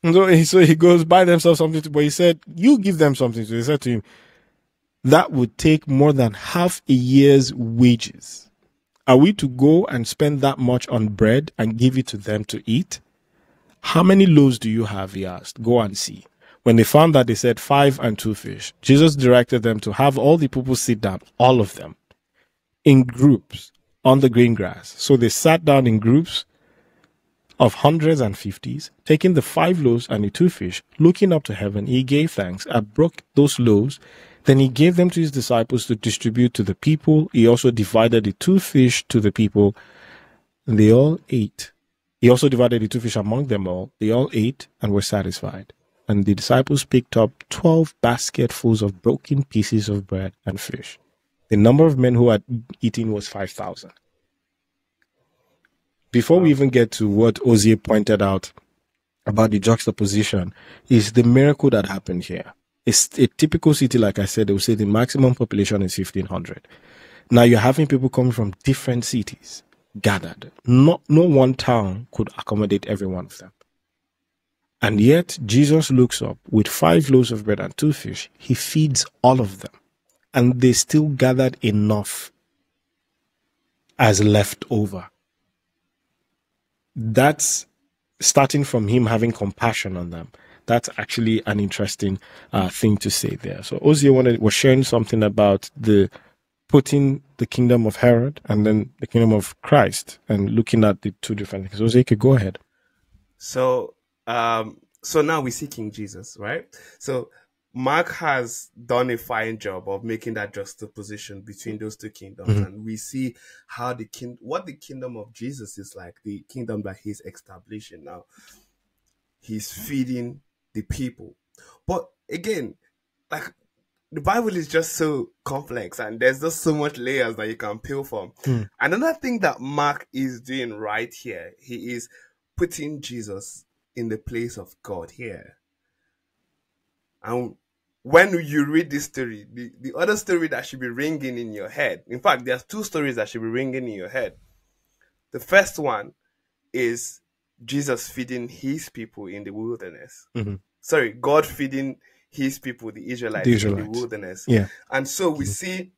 And so he goes, buy themselves something to, but he said, you give them something. So he said to him, that would take more than half a year's wages. Are we to go and spend that much on bread and give it to them to eat? How many loaves do you have? He asked. Go and see. When they found that, they said 5 and 2 fish. Jesus directed them to have all the people sit down, all of them, in groups on the green grass. So they sat down in groups of hundreds and fifties, taking the 5 loaves and the 2 fish. Looking up to heaven, he gave thanks and broke those loaves. Then he gave them to his disciples to distribute to the people. He also divided the 2 fish to the people, and they all ate. He also divided the 2 fish among them all. They all ate and were satisfied. And the disciples picked up 12 basketfuls of broken pieces of bread and fish. The number of men who had eaten was 5,000. Before we even get to what Ozie pointed out about the juxtaposition, is the miracle that happened here. It's a typical city, like I said, they will say the maximum population is 1,500. Now you're having people coming from different cities gathered. No one town could accommodate every one of them. And yet Jesus looks up with 5 loaves of bread and 2 fish. He feeds all of them. And they still gathered enough as left over. That's starting from him having compassion on them. That's actually an interesting thing to say there. So Ozie was sharing something about the putting the kingdom of Herod and then the kingdom of Christ and looking at the 2 different things. Ozie, could go ahead. So now we see King Jesus, right? So Mark has done a fine job of making that juxtaposition between those 2 kingdoms, and we see how what the kingdom of Jesus is like, the kingdom that he's establishing now. He's feeding the people. But again, like, the Bible is just so complex and there's just so much layers that you can peel from. Another thing that Mark is doing right here, he is putting Jesus in the place of God here. And when you read this story, the other story that should be ringing in your head, in fact, there's 2 stories that should be ringing in your head. The first one is Jesus feeding his people in the wilderness. Sorry, God feeding his people, the Israelites. In the wilderness. Yeah. And so we see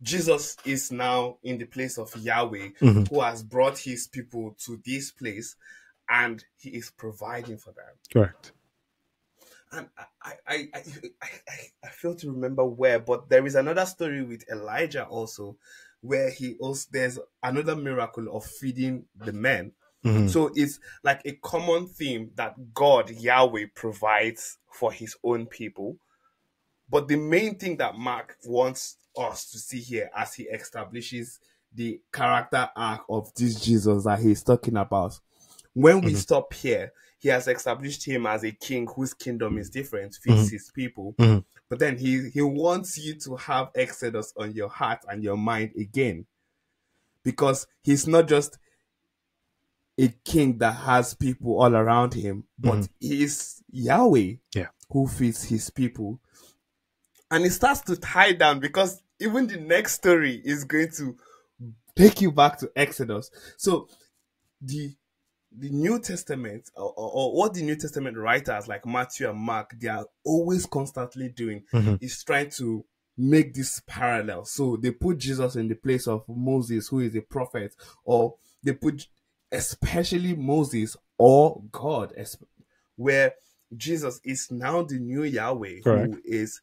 Jesus is now in the place of Yahweh, who has brought his people to this place, and he is providing for them. Correct. And I fail to remember where, but there is another story with Elijah also, where there's another miracle of feeding the men. So it's like a common theme that God, Yahweh, provides for his own people. But the main thing that Mark wants us to see here as he establishes the character arc of this Jesus that he's talking about. When we stop here, he has established him as a king whose kingdom is different, fits his people. But then he wants you to have Exodus on your heart and your mind again. Because he's not just a king that has people all around him, but he's Yahweh who feeds his people. And it starts to tie down because even the next story is going to take you back to Exodus. So the New Testament, or what the New Testament writers like Matthew and Mark, they are always constantly doing is trying to make this parallel. So they put Jesus in the place of Moses, who is a prophet, or they put especially Moses or God, where Jesus is now the new Yahweh. Correct. Who is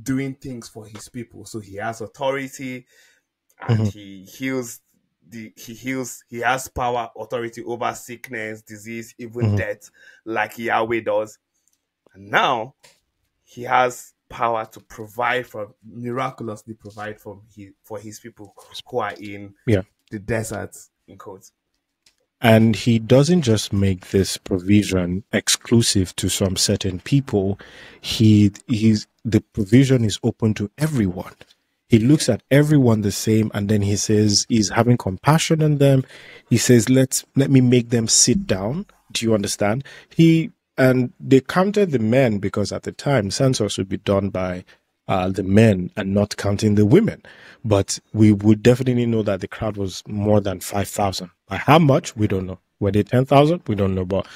doing things for his people. So he has authority and he heals. He has power, authority over sickness, disease, even death, like Yahweh does. And now he has power to provide miraculously provide for his people who are in the desert, in quotes. And he doesn't just make this provision exclusive to some certain people. The provision is open to everyone. He looks at everyone the same, and then he says he's having compassion on them. He says, let me make them sit down. Do you understand? And they counted the men because at the time, census would be done by the men and not counting the women. But we would definitely know that the crowd was more than 5,000. By how much? We don't know. Were they 10,000? We don't know. But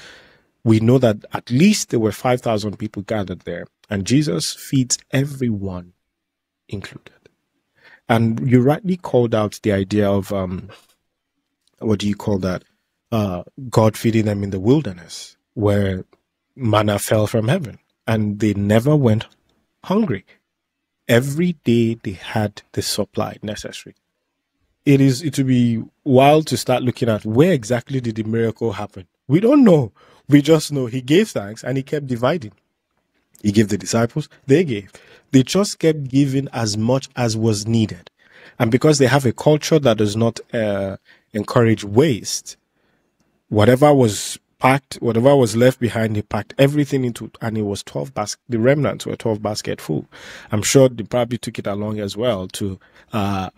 we know that at least there were 5,000 people gathered there. And Jesus feeds everyone included. And you rightly called out the idea of, what do you call that? God feeding them in the wilderness, where manna fell from heaven, and they never went hungry. Every day they had the supply necessary. It will be wild to start looking at where exactly did the miracle happen. We don't know. We just know he gave thanks and he kept dividing. He gave the disciples, they gave. They just kept giving as much as was needed. And because they have a culture that does not encourage waste, whatever was packed, whatever was left behind, he packed everything into, and it was 12 baskets. The remnants were 12 baskets full. I'm sure they probably took it along as well to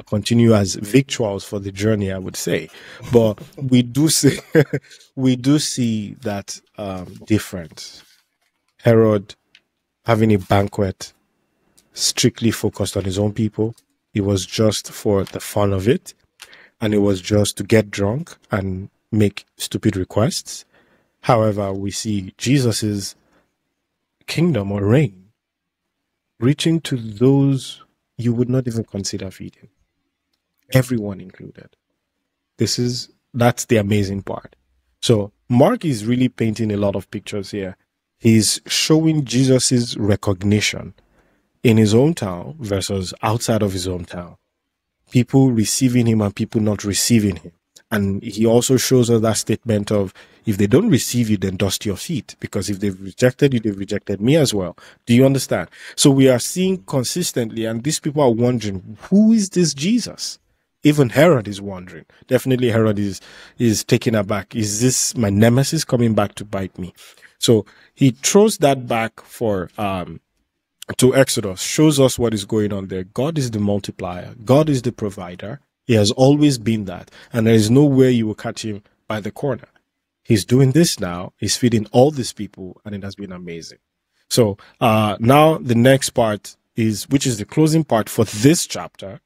continue as victuals for the journey, I would say. But we do see, that difference. Herod having a banquet strictly focused on his own people. It was just for the fun of it, and it was just to get drunk and make stupid requests. However, we see Jesus's kingdom or reign reaching to those you would not even consider feeding, everyone included. That's the amazing part. So Mark is really painting a lot of pictures here. He's showing Jesus's recognition in his hometown versus outside of his hometown. People receiving him and people not receiving him. And he also shows us that statement of, if they don't receive you, then dust your feet. Because if they've rejected you, they've rejected me as well. Do you understand? So we are seeing consistently, and these people are wondering, who is this Jesus? Even Herod is wondering. Definitely Herod is taken aback. Is this my nemesis coming back to bite me? So he throws that back to Exodus, shows us what is going on there. God is the multiplier. God is the provider. He has always been that. And there is no way you will catch him by the corner. He's doing this now. He's feeding all these people, and it has been amazing. So now the next part which is the closing part for this chapter.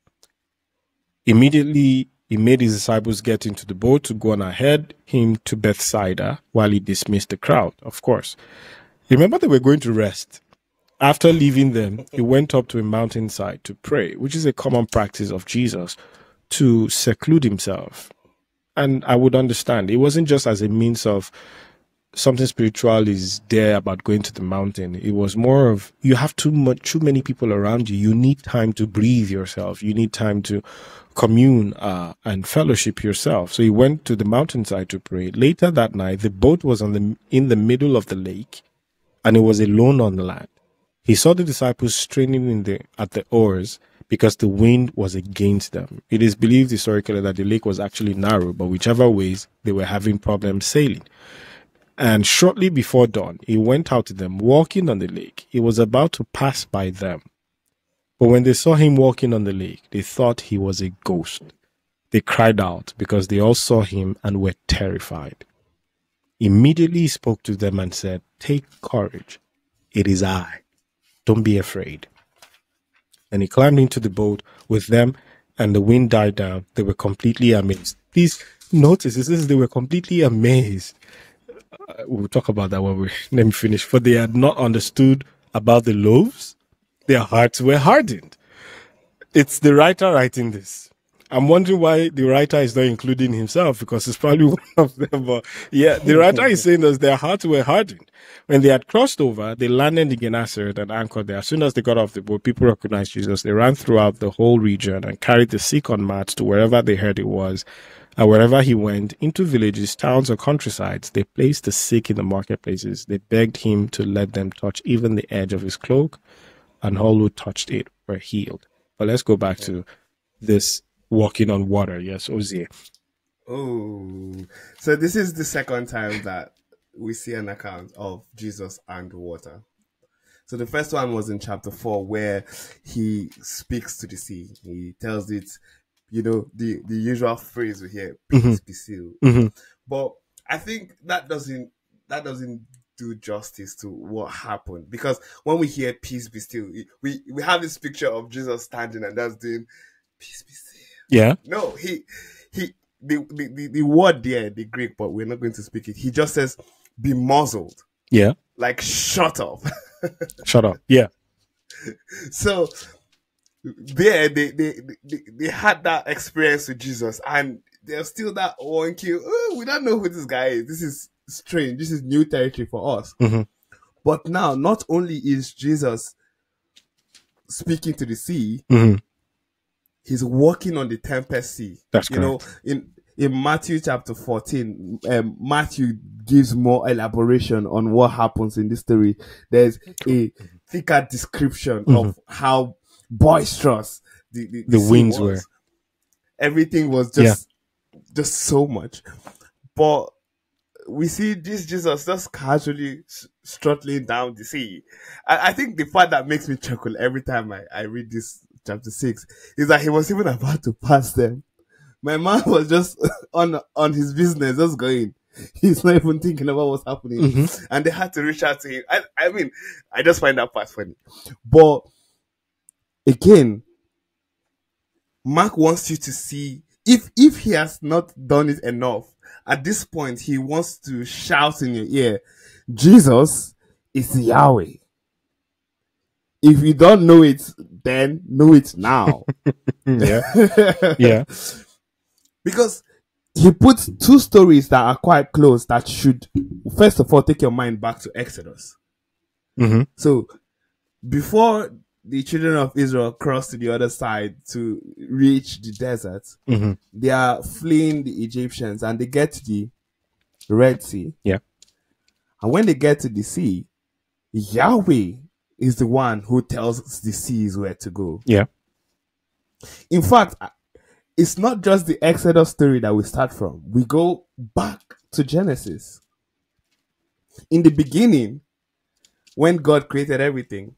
Immediately, he made his disciples get into the boat to go on ahead him to Bethsaida while he dismissed the crowd, of course. Remember, they were going to rest. After leaving them, he went up to a mountainside to pray, which is a common practice of Jesus, to seclude himself. And I would understand. It wasn't just as a means of something spiritual is there about going to the mountain. It was more of, you have too many people around you. You need time to breathe yourself. You need time to commune and fellowship yourself. So he went to the mountainside to pray. Later that night, the boat was in the middle of the lake, and it was alone on the land. He saw the disciples straining at the oars because the wind was against them. It is believed historically that the lake was actually narrow, but whichever ways, they were having problems sailing. And shortly before dawn, he went out to them, walking on the lake. He was about to pass by them. But when they saw him walking on the lake, they thought he was a ghost. They cried out because they all saw him and were terrified. Immediately he spoke to them and said, "Take courage. It is I. Don't be afraid." And he climbed into the boat with them, and the wind died down. They were completely amazed. Please notice, it says they were completely amazed. We'll talk about that when let me finish. For they had not understood about the loaves. Their hearts were hardened. It's the writer writing this. I'm wondering why the writer is not including himself, because it's probably one of them. But yeah, the writer is saying that their hearts were hardened. When they had crossed over, they landed in Gennesaret and anchored there. As soon as they got off the boat, people recognized Jesus. They ran throughout the whole region and carried the sick on mats to wherever they heard it was. And wherever he went, into villages, towns, or countrysides, they placed the sick in the marketplaces. They begged him to let them touch even the edge of his cloak, and all who touched it were healed. But let's go back to this walking on water. Yes, Ozie. Oh, so this is the second time that we see an account of Jesus and water. So the first one was in chapter 4, where he speaks to the sea. He tells it, the usual phrase we hear, "Peace be still." But I think that doesn't do justice to what happened, because when we hear "peace be still," we have this picture of Jesus standing and that's doing "peace be still." Yeah. No, the word there, the Greek, but we're not going to speak it. He just says, "Be muzzled." Yeah. Like, shut up. Shut up. Yeah. So there, they had that experience with Jesus, and there's still that one cue. Oh, we don't know who this guy is. This is strange. This is new territory for us. But now, not only is Jesus speaking to the sea, he's walking on the tempest sea. That's correct. In Matthew chapter 14, Matthew gives more elaboration on what happens in this story. There's a thicker description of how boisterous the winds was. were. Everything was just so much. But we see this Jesus just casually struggling down the sea. I think the part that makes me chuckle every time I read this chapter 6 is that he was even about to pass them. My man was just on his business, just going. He's not even thinking about what's happening. And they had to reach out to him. I mean, I just find that part funny. But again, Mark wants you to see, if he has not done it enough, at this point, he wants to shout in your ear, Jesus is Yahweh. If you don't know it, then know it now. Yeah. Because he puts two stories that are quite close that should, first of all, take your mind back to Exodus. So before the children of Israel cross to the other side to reach the desert, they are fleeing the Egyptians and they get to the Red Sea. Yeah. And when they get to the sea, Yahweh is the one who tells the seas where to go. Yeah. In fact, it's not just the Exodus story that we start from. We go back to Genesis. In the beginning, when God created everything,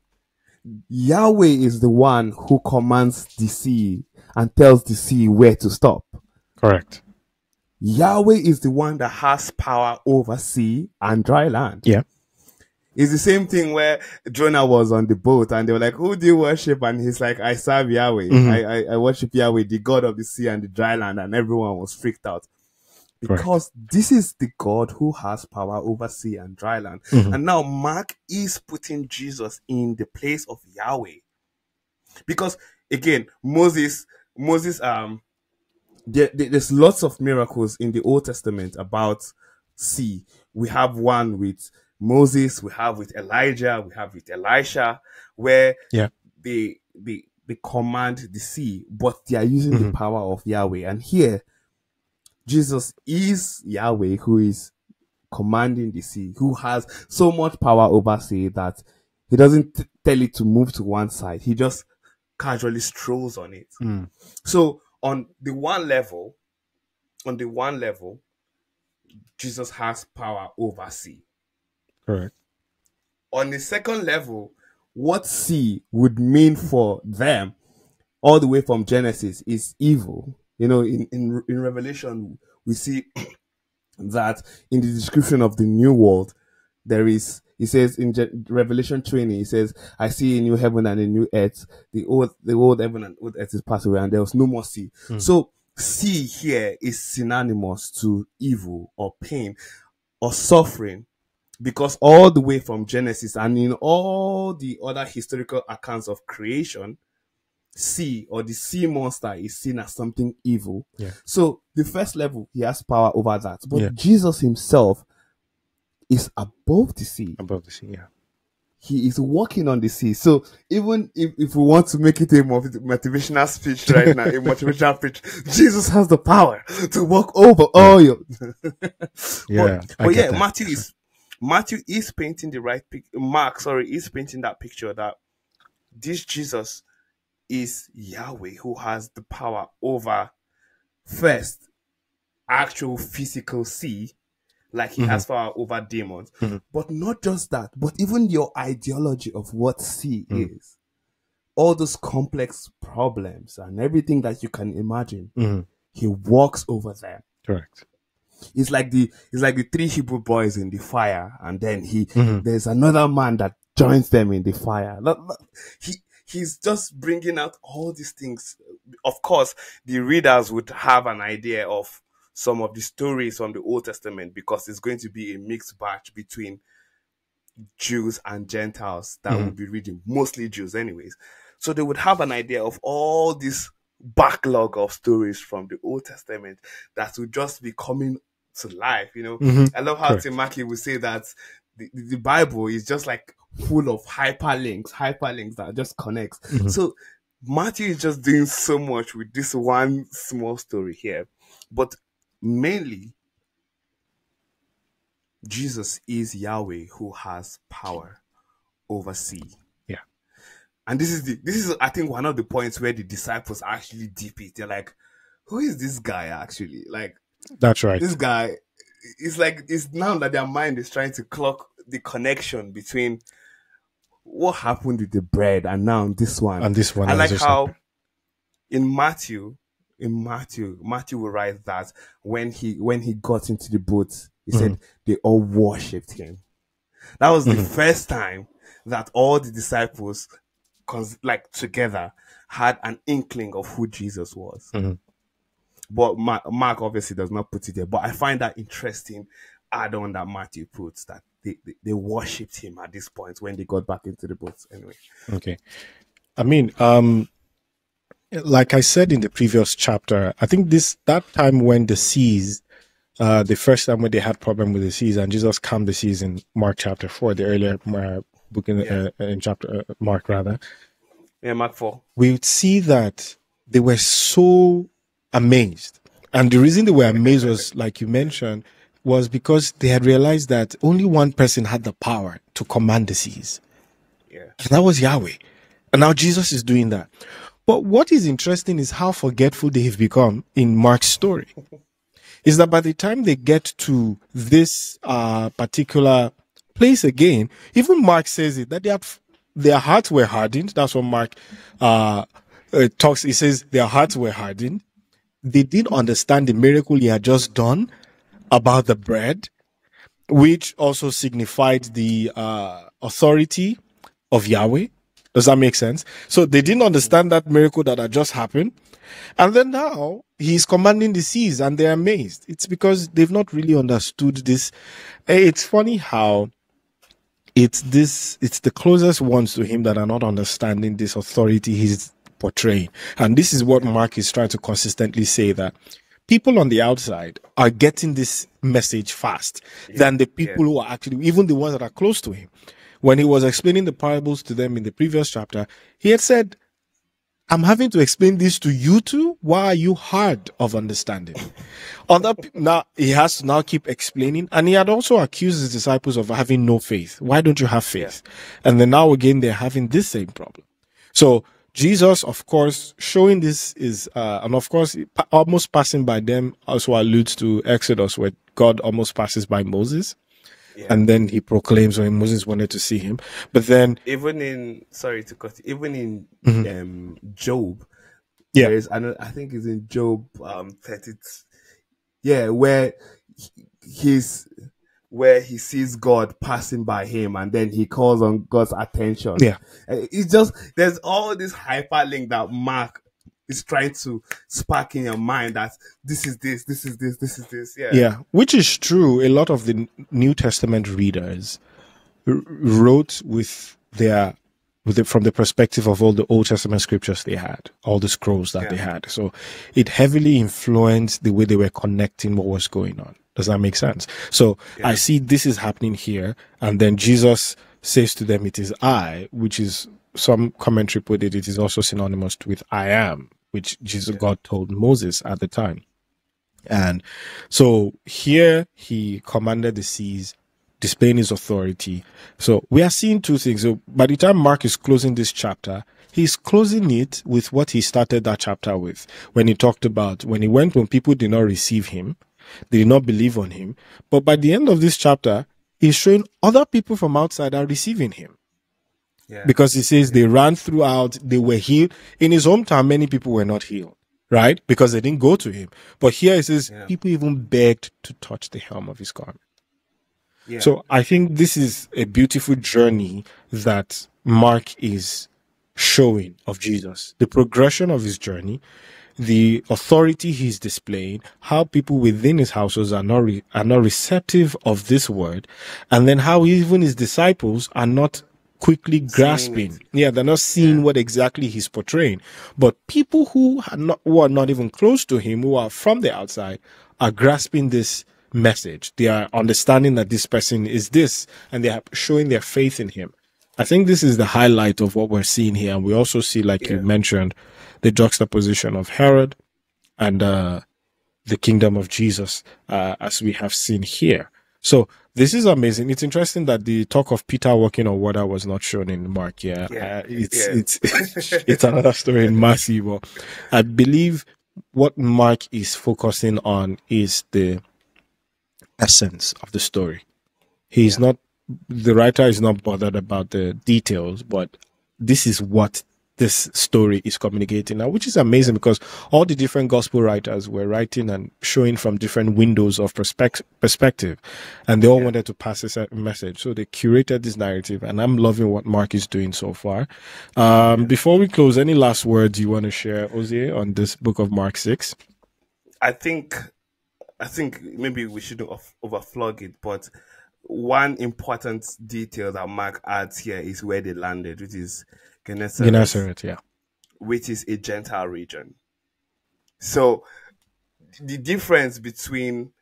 Yahweh is the one who commands the sea and tells the sea where to stop. Correct. Yahweh is the one that has power over sea and dry land. Yeah. It's the same thing where Jonah was on the boat and they were like, "Who do you worship?" And he's like, "I serve Yahweh. I worship Yahweh, the God of the sea and the dry land." And everyone was freaked out. Because this is the God who has power over sea and dry land. And now Mark is putting Jesus in the place of Yahweh. Because again, Moses, there's lots of miracles in the Old Testament about sea. We have one with Moses, we have with Elijah, we have with Elisha, where they command the sea, but they are using the power of Yahweh. And here, Jesus is Yahweh, who is commanding the sea, who has so much power over sea that he doesn't tell it to move to one side. He just casually strolls on it. So on the one level, Jesus has power over sea. Correct. On the second level, what sea would mean for them, all the way from Genesis, is evil. You know, in Revelation, we see that in the description of the new world, there is, he says in Revelation 20, he says, I see a new heaven and a new earth. The old heaven and old earth is passed away, and there was no more sea. So sea here is synonymous to evil or pain or suffering, because all the way from Genesis and in all the other historical accounts of creation, sea or the sea monster is seen as something evil. Yeah. So the first level, he has power over that. But Yeah. Jesus himself is above the sea. Above the sea, yeah. He is walking on the sea. So even if we want to make it a motivational speech right now, a motivational speech, Jesus has the power to walk over all your. Yeah. But yeah, Matthew is painting the right picture. Mark, sorry, is painting that picture that this Jesus is Yahweh, who has the power over, first, actual physical sea, like he has power over demons. But not just that, but even your ideology of what sea is, all those complex problems and everything that you can imagine, he walks over them. Correct. It's like the three Hebrew boys in the fire, and then there's another man that joins them in the fire. He's just bringing out all these things. Of course, the readers would have an idea of some of the stories from the Old Testament, because it's going to be a mixed batch between Jews and Gentiles that will be reading, mostly Jews anyways. So they would have an idea of all this backlog of stories from the Old Testament that would just be coming to life, you know. I love how Tim Mackey would say that the Bible is just like full of hyperlinks that just connects. So Matthew is just doing so much with this one small story here. But mainly, Jesus is Yahweh, who has power over sea. Yeah. And this is I think one of the points where the disciples actually deep it. They're like, who is this guy actually? Like, that's right. This guy, it's now that their mind is trying to clock the connection between what happened with the bread and now this one. And this one. I like how in Matthew will write that when he got into the boat, he said they all worshipped him. That was the first time that all the disciples, together, had an inkling of who Jesus was. But Mark obviously does not put it there. But I find that interesting add-on that Matthew puts, that they worshipped him at this point when they got back into the boat. Anyway. Okay. I mean, like I said in the previous chapter, I think that time when the seas, the first time when they had problem with the seas, and Jesus calmed the seas in Mark chapter 4, the earlier book in chapter Mark rather. Yeah, Mark 4. We would see that they were so amazed, and the reason they were amazed was, like you mentioned, was because they had realized that only one person had the power to command the seas. Yeah, and that was Yahweh. And now Jesus is doing that. But what is interesting is how forgetful they have become in Mark's story. Is that by the time they get to this particular place again, even Mark says it, that their hearts were hardened. That's what Mark talks. He says their hearts were hardened. They didn't understand the miracle he had just done about the bread, which also signified the authority of Yahweh. Does that make sense? So they didn't understand that miracle that had just happened. And then now he's commanding the seas and they're amazed. It's because they've not really understood this. It's funny how it's the closest ones to him that are not understanding this authority he's portraying. And this is what Mark is trying to consistently say, that people on the outside are getting this message fast than the people who are actually, even the ones that are close to him. When he was explaining the parables to them in the previous chapter, he had said, I'm having to explain this to you too. Why are you hard of understanding? Now he has to now keep explaining, and he had also accused his disciples of having no faith. Why don't you have faith? And then now again they're having this same problem. So Jesus, of course, showing this is, and of course, almost passing by them also alludes to Exodus, where God almost passes by Moses. Yeah. And then he proclaims when Moses wanted to see him. But then, even in sorry to cut you, even in Job, yeah, there's another. I think it's in Job 30. Yeah, where he's where he sees God passing by him, and then he calls on God's attention. yeah. It's just there's all this hyperlink that Mark is trying to spark in your mind that this is this, this is this, this is this. Yeah. Yeah, which is true. A lot of the New Testament readers wrote with their from the perspective of all the Old Testament scriptures they had, all the scrolls that they had. So it heavily influenced the way they were connecting what was going on. Does that make sense? So I see this is happening here, and then Jesus says to them, "It is I," which is, some commentary put it is also synonymous with "I am," which God told Moses at the time. And so here he commanded the seas, displaying his authority. So we are seeing two things. So by the time Mark is closing this chapter, he's closing it with what he started that chapter with, when he talked about when people did not receive him, they did not believe on him. But by the end of this chapter, he's showing other people from outside are receiving him. Yeah. Because he says they ran throughout, they were healed. In his hometown, many people were not healed, right? Because they didn't go to him. But here it says people even begged to touch the hem of his garment. Yeah. So I think this is a beautiful journey that Mark is showing of Jesus, the progression of his journey, the authority he's displaying, how people within his households are not receptive of this word, and then how even his disciples are not quickly grasping. Yeah, they're not seeing what exactly he's portraying. But people who are not even close to him, who are from the outside, are grasping this message. They are understanding that this person is this, and they are showing their faith in him. I think this is the highlight of what we're seeing here. And we also see, like you mentioned, the juxtaposition of Herod and the kingdom of Jesus, as we have seen here. So this is amazing. It's interesting that the talk of Peter walking on water was not shown in Mark. It's another story in Matthew. But I believe what Mark is focusing on is the essence of the story. The writer is not bothered about the details, but this is what this story is communicating now, which is amazing because all the different gospel writers were writing and showing from different windows of perspective, and they all wanted to pass a message. So they curated this narrative, and I'm loving what Mark is doing so far. Before we close, any last words you want to share, Ozie, on this book of Mark 6? I think maybe we shouldn't overflog it, but one important detail that Mark adds here is where they landed, which is Gennesaret, which is a Gentile region. So the difference between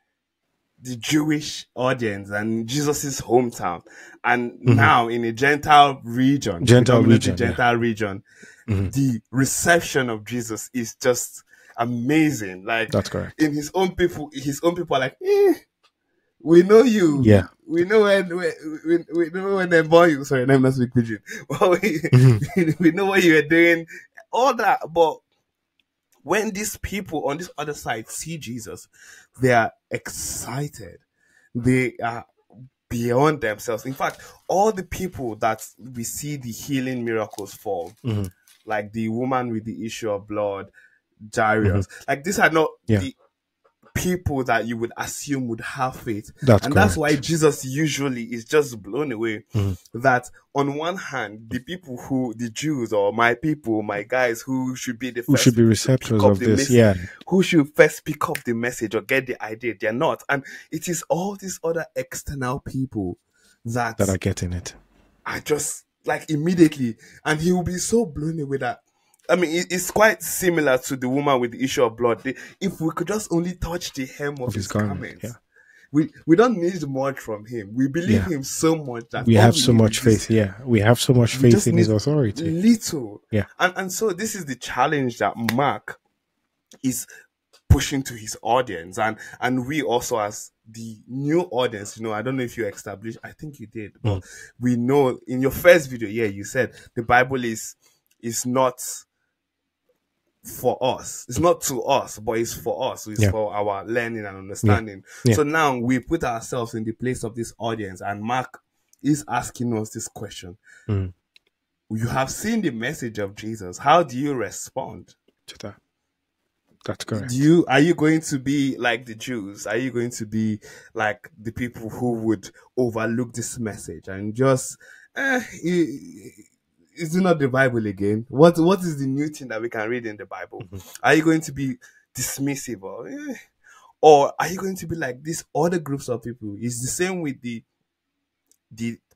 the Jewish audience and Jesus's hometown, and now in a Gentile region, the reception of Jesus is just amazing. Like, that's correct. In his own people are like, we know you. Yeah. We know when they born you. Sorry, I'm not speaking pidgin. We know what you are doing. All that. But when these people on this other side see Jesus, they are excited. They are beyond themselves. In fact, all the people that we see the healing miracles for, like the woman with the issue of blood, Jairus, like these are not the people that you would assume would have faith. That's why Jesus usually is just blown away that on one hand, the Jews or my people, my guys who should be the first, who should be receptors of this, who should first pick up the message or get the idea, they're not. And it is all these other external people that are getting it. I just like immediately, and he will be so blown away that, I mean, it's quite similar to the woman with the issue of blood. If we could just only touch the hem of his garment, we don't need much from him. We believe him so much that we have so much faith. We have so much faith in his authority. Little, and so this is the challenge that Mark is pushing to his audience, and we also as the new audience. I don't know if you established. I think you did, but we know in your first video, you said the Bible is is not for us. It's not to us, but it's for us. It's for our learning and understanding. So now we put ourselves in the place of this audience, and Mark is asking us this question. You have seen the message of Jesus. How do you respond to that? That's correct. Are you going to be like the Jews? Are you going to be like the people who would overlook this message and just, it's not the Bible again? What is the new thing that we can read in the Bible? Are you going to be dismissive, or are you going to be like these other groups of people? It's the same with the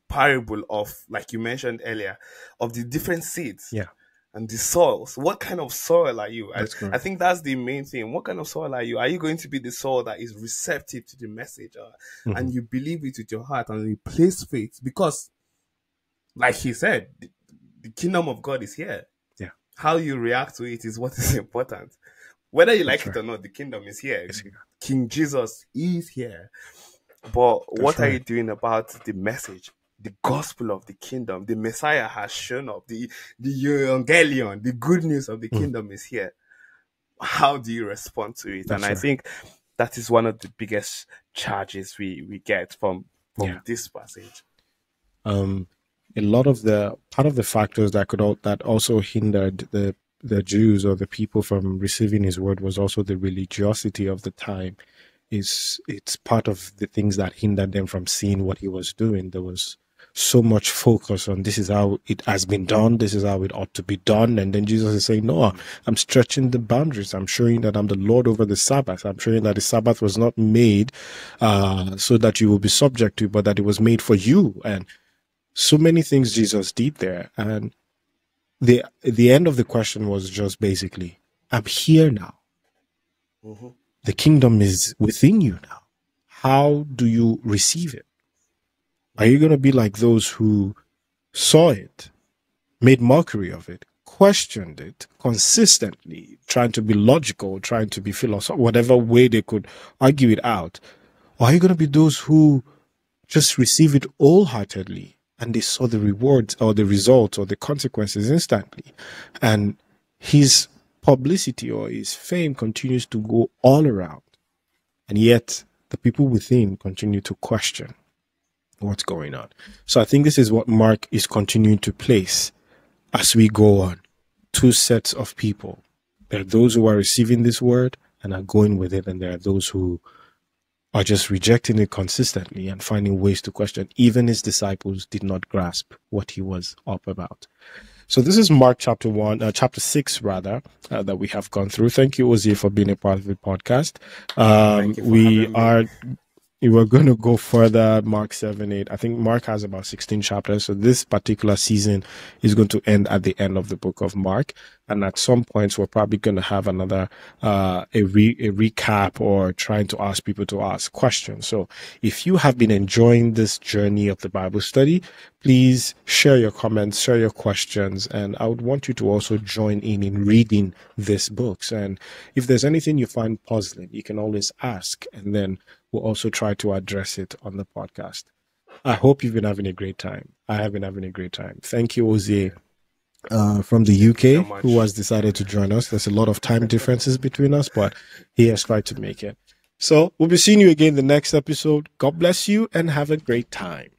parable of, like you mentioned earlier, of the different seeds. And the soils. What kind of soil are you? I think that's the main thing. What kind of soil are you? Are you going to be the soil that is receptive to the message, and you believe it with your heart and you place faith? Because, like he said, the kingdom of God is here. How you react to it is what is important. Whether you like it or not, the kingdom is here. King Jesus is here. But what are you doing about the message? The gospel of the kingdom, the Messiah has shown up. The evangelion, the good news of the kingdom is here. How do you respond to it? I think that is one of the biggest charges we get from this passage. A lot of part of the factors that also hindered the Jews or the people from receiving his word was also the religiosity of the time. It's part of the things that hindered them from seeing what he was doing. There was so much focus on this is how it has been done, this is how it ought to be done, and then Jesus is saying, no, I'm stretching the boundaries. I'm showing that I'm the Lord over the Sabbath. I'm showing that the Sabbath was not made so that you will be subject to, but that it was made for you. And so many things Jesus did there. And the end of the question was just basically, I'm here now. The kingdom is within you now. How do you receive it? Are you going to be like those who saw it, made mockery of it, questioned it consistently, trying to be logical, trying to be philosophical, whatever way they could argue it out? Or are you going to be those who just receive it wholeheartedly and they saw the rewards or the results or the consequences instantly? And his publicity or his fame continues to go all around. And yet the people within continue to question what's going on. So I think this is what Mark is continuing to place as we go on. Two sets of people. There are those who are receiving this word and are going with it, and there are those who are just rejecting it consistently and finding ways to question. Even his disciples did not grasp what he was up about. So this is Mark chapter 6 rather, that we have gone through. Thank you, Ozie, for being a part of the podcast. We were going to go further, Mark 7, 8. I think Mark has about 16 chapters. So this particular season is going to end at the end of the book of Mark. And at some points, we're probably going to have another, a recap or trying to ask people to ask questions. So if you have been enjoying this journey of the Bible study, please share your comments, share your questions. And I would want you to also join in reading these books. And if there's anything you find puzzling, you can always ask. And then we'll also try to address it on the podcast. I hope you've been having a great time. I have been having a great time. Thank you, Ozie, from the UK, who has decided to join us. There's a lot of time differences between us, but he has tried to make it. So we'll be seeing you again in the next episode. God bless you and have a great time.